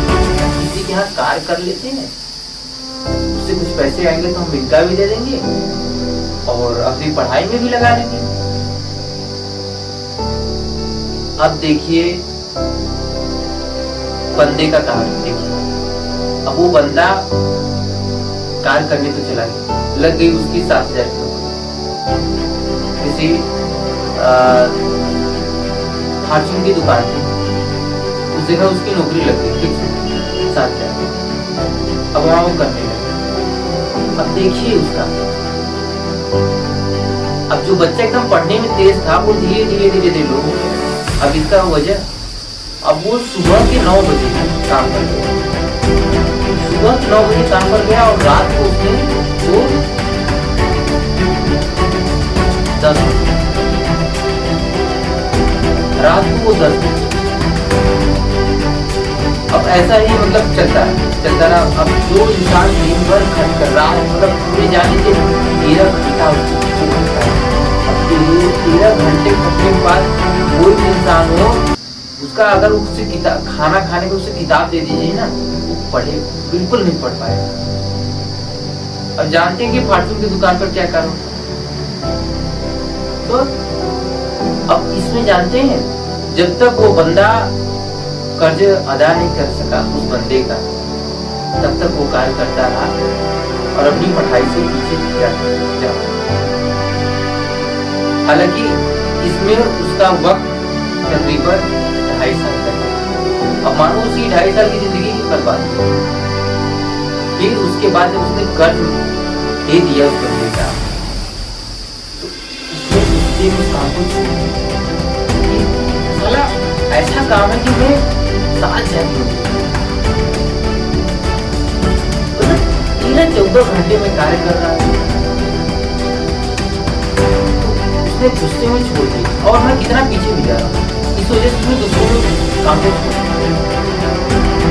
Speaker 1: किसी के यहाँ कार्य कर लेते हैं, उससे कुछ पैसे आएंगे तो हम इनका भी दे देंगे और अपनी पढ़ाई में भी लगा देंगे। अब देखिए बंदे का कार्य देखिए, अब वो बंदा कार्य करने तो चला गया, लग गई उसकी 7,000 की किसी फार्चून की दुकान थी, उस जगह उसकी नौकरी लग गई फिक्स 7,000। अब वहां वो करने लगा। अब देखिए उसका, अब जो बच्चा एकदम पढ़ने में तेज था वो धीरे धीरे धीरे धीरे लो हो गया। अब इसका वजह, अब वो सुबह के 9 बजे काम कर गया, सुबह 9 बजे काम कर गया और रात को उसने वो 10 रात को वो 10 बजे। अब ऐसा ही मतलब चलता रहा। अब जो इंसान दिन भर खर्च कर रहा है, मतलब पूरे जाने से 13 घंटा अब 13 घंटे खर्चने के बाद कोई इंसान हो उसका अगर उससे किताब खाना खाने को उससे किताब दे दीजिए ना, वो पढ़े बिल्कुल नहीं पढ़ पाएगा। अब जानते हैं कि फार्चून की दुकान पर क्या करो। तो अब इसमें जानते हैं, जब तक वो बंदा कर्ज अदा नहीं कर सका उस बंदे का, तब तक वो कार्य करता रहा और अपनी पढ़ाई से पीछे जाता। हालांकि इसमें उसका वक्त तकरीबन 2.5 साल का है। अब मानो उसी 2.5 साल की जिंदगी ही बर्बाद हो। फिर उसके बाद जब उसने कर्ज दे दिया उस बंदे का, तो उसने उस काम को छोड़ दिया। साला ऐसा काम है कि मैं 7 जाती 13-14 घंटे में कार्य कर रहा है, उसने गुस्से में छोड़ दिया। और मैं कितना पीछे भी जा रहा हूँ, इस वजह से उसने दूसरों काम को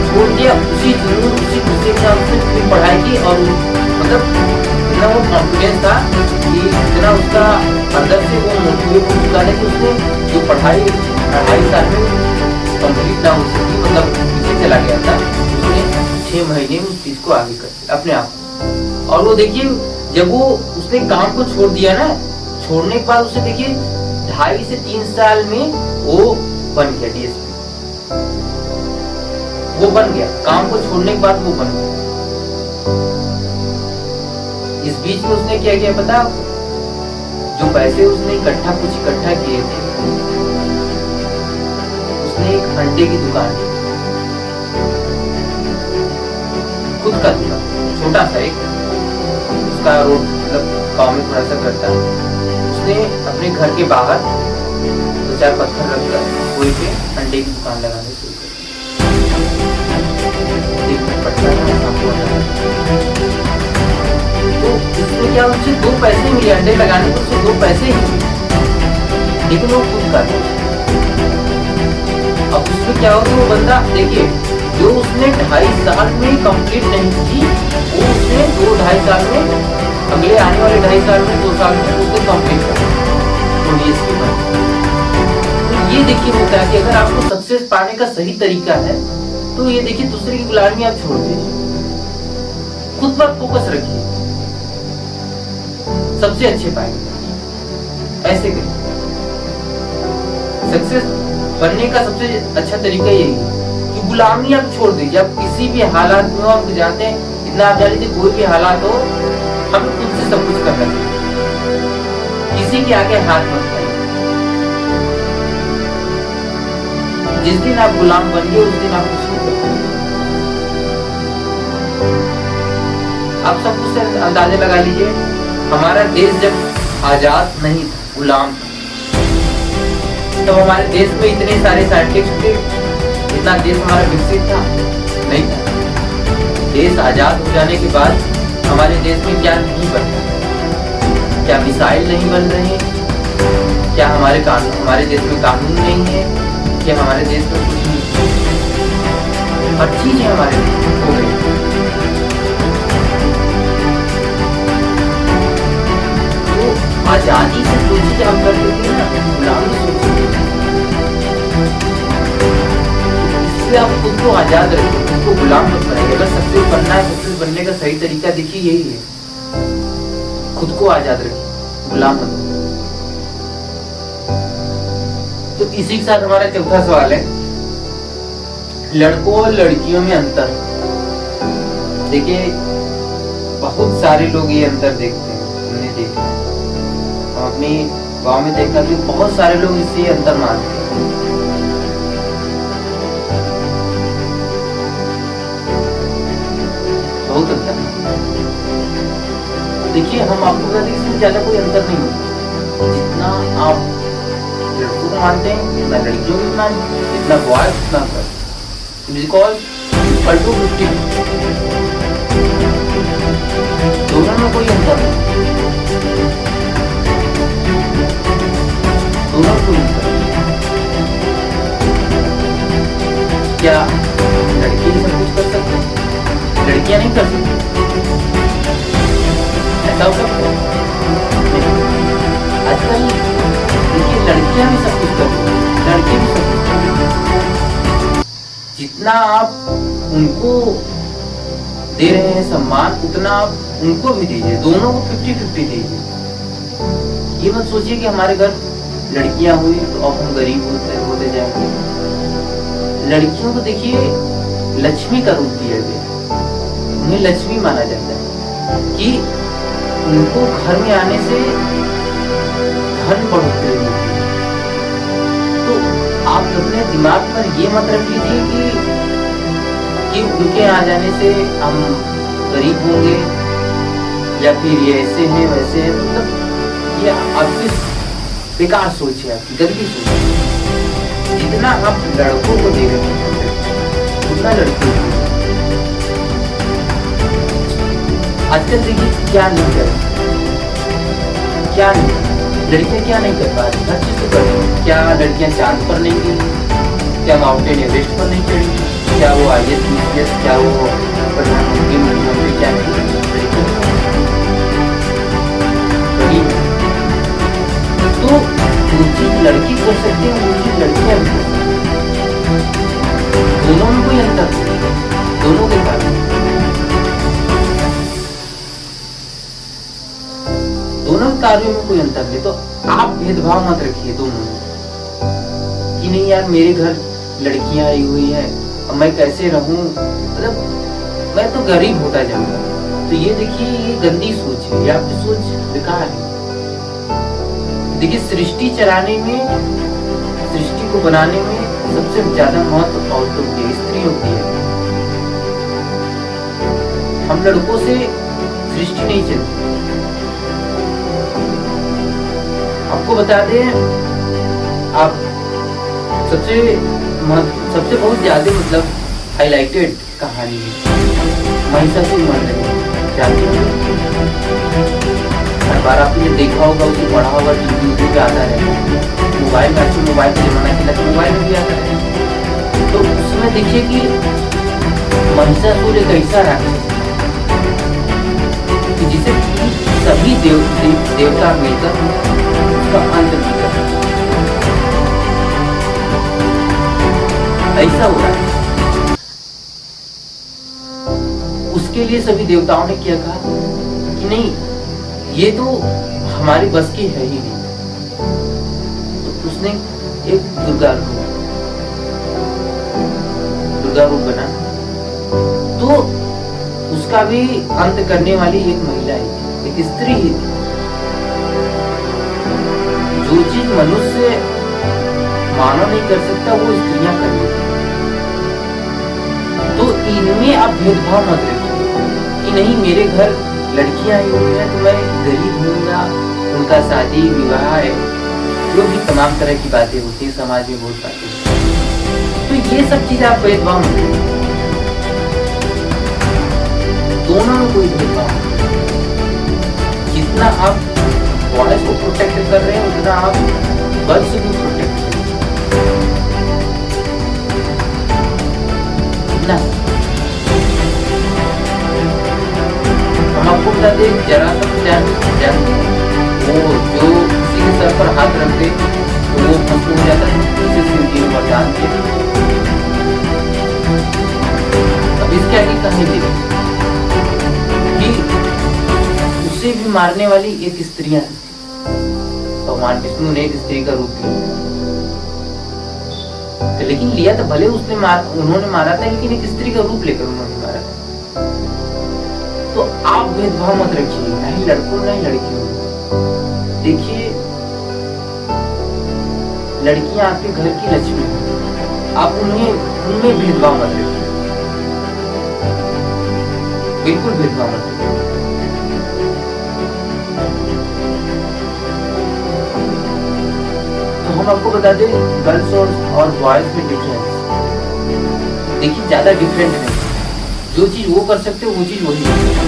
Speaker 1: छोड़ दिया। उसी जुनून उसी गुस्से के साथ उसने फिर पढ़ाई की, और मतलब इतना वो कॉन्फिडेंस था कि इतना उसका अंदर से वो मोटिवेट हो चुका है कि उसने जो पढ़ाई 2.5 साल में कंप्लीट ना हो सकी, मतलब पीछे चला गया था, उसने 6 महीने में उस चीज को आगे कर दिया अपने आप। और वो देखिए, जब वो उसने काम को छोड़ दिया ना, छोड़ने के बाद उसे देखिए 2.5 से 3 साल में वो बन गया डीएसपी। वो बन गया, काम को छोड़ने के बाद वो बन गया। इस बीच में उसने क्या किया पता? जो पैसे उसने कुछ इकट्ठा किए थे, उसने एक अंडे की दुकान की, खुद का दुकान, छोटा सा एक, उसका रोड मतलब गाँव में थोड़ा सा करता। उसने अपने घर के बाहर 2-4 पत्थर रखकर कोई पे अंडे की दुकान लगाने शुरू कर तो इसमें क्या, उससे 2 पैसे मिले अंडे लगाने को, उससे 2 पैसे ही मिले, लेकिन वो खुद कर रहा। अब उसमें क्या हो, वो बंदा देखिए, जो उसने 2.5 साल में कंप्लीट नहीं की, वो उसने 2-2.5 साल में, अगले आने वाले 2.5 साल में, 2 साल में उसने कंप्लीट कर दिया। तो ये देखिए होता है कि अगर आपको सक्सेस पाने का सही तरीका है, तो ये देखिए दूसरे की गुलामी आप छोड़ दीजिए, खुद पर फोकस रखिए, सबसे अच्छे पाएंगे। ऐसे करिए, सक्सेस बनने का सबसे अच्छा तरीका यही है कि गुलामी आप छोड़ दीजिए। आप किसी भी हालात में आप जानते हैं, इतना आप जान लीजिए, कोई भी हालात हो, हमें खुद से सब कुछ करना चाहिए, किसी के आगे हाथ मत बढ़ाइए। जिस दिन आप गुलाम बन गए, उस दिन आप कुछ नहीं कर पाएंगे। आप सब कुछ से अंदाजे लगा लीजिए, हमारा देश जब आजाद नहीं था, गुलाम था, तो हमारे देश में इतने सारे साइंटिस्ट थे, इतना देश हमारा विकसित था नहीं था। देश आजाद हो जाने के बाद हमारे देश में क्या नहीं बन रहा, क्या मिसाइल नहीं बन रहे हैं, क्या हमारे देश में कानून नहीं है, क्या हमारे देश में कुछ नहीं, हर चीज है हमारे देश में हो गई। तो आजादी से जो चीज हम कर लेते हैं ना, गुलामी सोचिए, इसलिए आप खुद को आजाद रखिए, खुद को गुलाम मत बनाइए। अगर सक्सेस बनना है, सक्सेस बनने का सही तरीका देखिए यही है, खुद को आजाद रखिए, गुलाम मत बनाइए। तो इसी के साथ हमारा चौथा सवाल है, लड़कों और लड़कियों में अंतर। देखिए, बहुत सारे लोग ये अंतर देखते हैं, हमने देखा है, हम अपने गांव में देखा कि बहुत सारे लोग इससे अंतर मानते हैं। बहुत अंतर। देखिए, हम आपको बता दें, इसमें ज्यादा कोई अंतर नहीं होता। जितना आप लड़कों को मानते हैं, जितना लड़कियों को मानते हैं, जितना बॉयज उतना गर्ल्स, बिकॉज 50-50 दोनों में कोई अंतर नहीं, दोनों को अंतर। क्या लड़के ही सब कुछ कर सकते हैं, लड़कियां नहीं कर सकती? ऐसा हो सकता है? आजकल देखिए, लड़कियां भी सब कुछ कर रही हैं, लड़के भी सब कुछ कर रहे हैं। जितना आप उनको दे रहे हैं सम्मान, उतना आप उनको भी दीजिए, दोनों को 50-50 दीजिए। ये मत सोचिए कि हमारे घर लड़कियां हुई तो अब हम गरीब होते जाएंगे। लड़कियों को देखिए लक्ष्मी का रूप दिया गया, उन्हें लक्ष्मी माना जाता है कि उनको घर में आने से धन बढ़ोतरी होती है। तो आप अपने दिमाग पर ये मत रख लीजिए कि उनके आ जाने से हम गरीब होंगे या फिर ये ऐसे हैं वैसे हैं। मतलब ये आपकी बेकार सोच है, आपकी गंदी सोच है। जितना आप लड़कों को दे रहे हैं उतना लड़कियों को। आजकल देखिए क्या नहीं कर, क्या नहीं, लड़कियां क्या नहीं कर पा रही, हर चीज तो कर रही हैं। क्या लड़कियां चांद पर नहीं गई? क्या माउंटेन एवरेस्ट पर नहीं चढ़ी? क्या वो IAS, क्या वो प्रधानमंत्री, मुख्यमंत्री, क्या नहीं? तो जो चीज लड़की कर सकते हैं वो चीज लड़कियां भी कर सकती हैं। दोनों में कोई अंतर नहीं, दोनों के कारण, दोनों कार्यों में कोई अंतर नहीं। तो आप भेदभाव मत रखिए दोनों में कि नहीं यार मेरे घर लड़कियां आई हुई हैं, अब मैं कैसे रहूं, मतलब मैं तो गरीब होता जाऊंगा। तो ये देखिए ये गंदी सोच है, ये आपकी सोच बेकार है। देखिए सृष्टि चलाने में, सृष्टि को बनाने में सबसे ज्यादा महत्व औरतों की, स्त्रियों की है। हम लड़कों से सृष्टि नहीं चलती। आपको बता दें, आप सबसे बहुत ज्यादा मतलब हाईलाइटेड कहानी है महिषासुर मर्दिनी, जानते हो? हर बार आपने देखा होगा, उसे पढ़ा होगा, टीवी पे आता है, मोबाइल में, तो मोबाइल का जमाना चला तो मोबाइल में भी आता है। तो उसमें देखिए कि महिषासुर एक ऐसा राक्षस कि जिसे सभी देवता मिलकर उसका अंत नहीं कर सकते। ऐसा हो रहा है। उसके लिए सभी देवताओं ने क्या कहा कि नहीं, ये तो हमारी बस की है ही नहीं। तो उसने एक दुर्गा रूप बना, तो उसका भी अंत करने वाली एक महिला ही, एक स्त्री ही थी। जो चीज मनुष्य मानव नहीं कर सकता वो स्त्रियां कर लेती। तो इनमें आप भेदभाव मत रखिए कि नहीं मेरे घर लड़कियां आई हुई हैं तो मैं गरीब होऊंगा, उनका शादी विवाह है, जो भी तमाम तरह की बातें होती है समाज में, बहुत बातें। तो ये सब चीजें आप भेदभाव मत रखिए, दोनों में कोई भेदभाव नहीं। जितना आप बॉयज को प्रोटेक्ट कर रहे हैं उतना आप गर्ल्स को प्रोटेक्ट करें ना। हम आपको बताते जरा जानते वो जो किसी के सर पर हाथ रख दे तो वो भस्म हो जाता है, इसे शिव जी ने वरदान दिया। अब इसके आगे कहानी देखिए कि उसे भी मारने वाली एक स्त्रियां, भगवान विष्णु ने एक स्त्री का रूप लिया, तो लेकिन लिया तो भले उन्होंने मारा था, लेकिन एक स्त्री का रूप लेकर उन्होंने मारा था। तो आप भेदभाव मत रखिए, नहीं लड़कों नहीं लड़कियों। देखिए लड़कियां आपके घर की लक्ष्मी हैं, आप उनमें भेदभाव मत रखिए, बिल्कुल भेदभाव मत रखिए। तो हम आपको बता दें गर्ल्स और बॉयज में डिफरेंस। देखिए ज्यादा डिफरेंट नहीं, जो चीज वो कर सकते हो वो चीज वही कर सकते हो।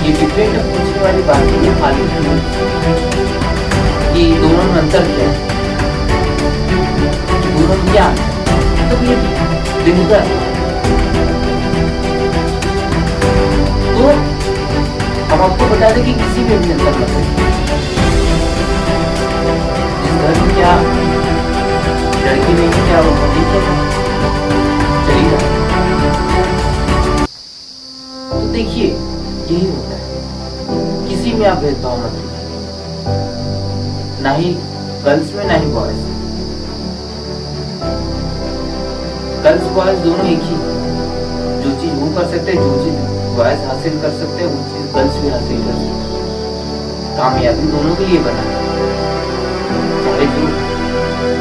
Speaker 1: ये डिफरेंट पूछने वाली बात है, ये खाली कि दोनों में अंतर क्या है, दोनों में क्या मतलब ये बेहतर। तो हम आपको बता दें कि किसी में भी अंतर मत रखिए। जिस घर में क्या लड़की नहीं क्या वो ठीक है, चलिए आप भेदभाव मत रखिए, ना ही गर्ल्स में ना ही बॉयज। गर्ल्स बॉयज दोनों एक ही, जो चीज वो कर सकते हैं, जो चीज बॉयज हासिल कर सकते हैं, वो चीज गर्ल्स भी हासिल कर सकते हैं। कामयाबी दोनों के लिए बना है, चाहे जो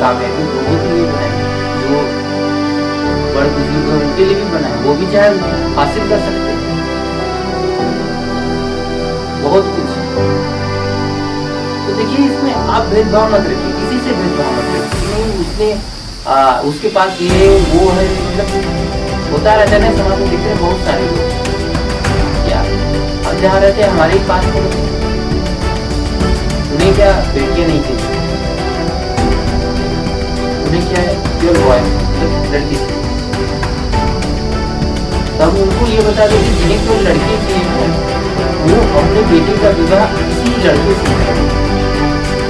Speaker 1: कामयाबी लोगों के लिए बना है, जो बड़े बुजुर्ग है उनके लिए भी बना है, वो भी चाहे हासिल कर सकते हैं बहुत कुछ। तो देखिए इसमें आप भेदभाव मत रखिए, किसी से भेदभाव मत रखिए। नहीं उसने उसके पास ये वो है, मतलब होता रहता है ना समाज में, देखते हैं बहुत सारे लोग क्या हम जहाँ रहते हैं हमारे ही पास में, उन्हें क्या बेटियां नहीं चाहिए, उन्हें क्या है प्योर बॉय लड़की चाहिए। तब उनको ये बता दो कि जिन्हें कोई लड़की चाहिए वो अपने बेटे का विवाह किसी लड़के से करें,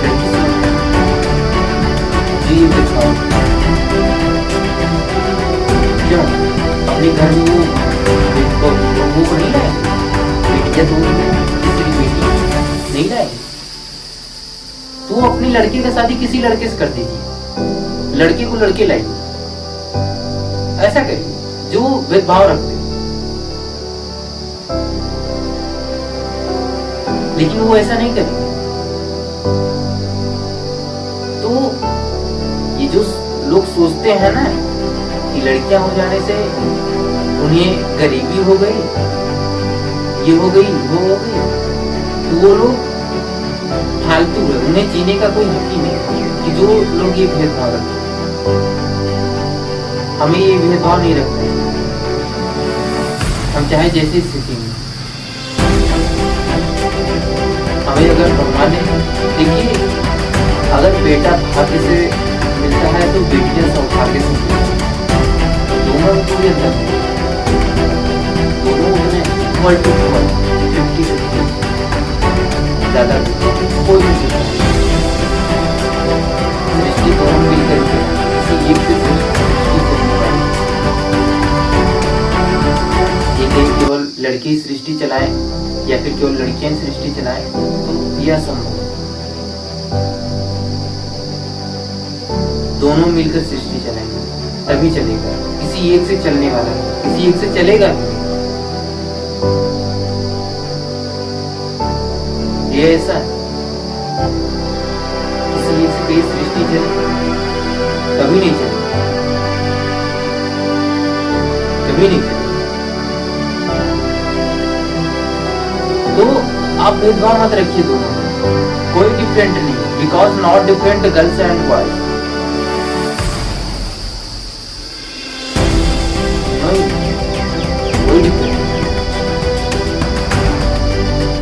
Speaker 1: लड़की से जी दिखाओ। क्यों अपने घर में वो नहीं लाए बेटिया, तो किसी बेटी नहीं लाए, तो अपनी लड़के का शादी किसी लड़के से कर दीजिए, लड़के को लड़के लाइए, ऐसा करिए जो भेदभाव रखते। लेकिन वो ऐसा नहीं करेंगे। तो ये जो लोग सोचते हैं ना कि लड़कियां हो जाने से उन्हें गरीबी हो गई, ये हो गई, वो हो गई, तो वो लोग फालतू है, उन्हें जीने का कोई हक ही नहीं कि जो लोग ये भेदभाव रखते। हमें ये भेदभाव नहीं रखना है, हम चाहे जैसी स्थिति में, हमें अगर भगवान ने देखिए अगर बेटा भाग्य से मिलता है तो बेटियां सौभाग्य से मिलती है, दोनों में कोई अंतर नहीं, दोनों उतने 50-50 ज्यादा कोई नहीं, सृष्टि दोनों मिलकर किसी एक से सृष्टि को ये कहीं केवल लड़की सृष्टि चलाए या फिर केवल लड़कियां सृष्टि चलाए तो यह संभव, दोनों मिलकर सृष्टि चलाएंगे तभी चलेगा, किसी एक से चलने वाला है, किसी एक से चलेगा भी ये ऐसा है, किसी एक से कई सृष्टि चले कभी नहीं चले, कभी नहीं चले। तो आप भेदभाव मत रखिए, दोनों कोई डिफरेंट नहीं, because not different girls and boys.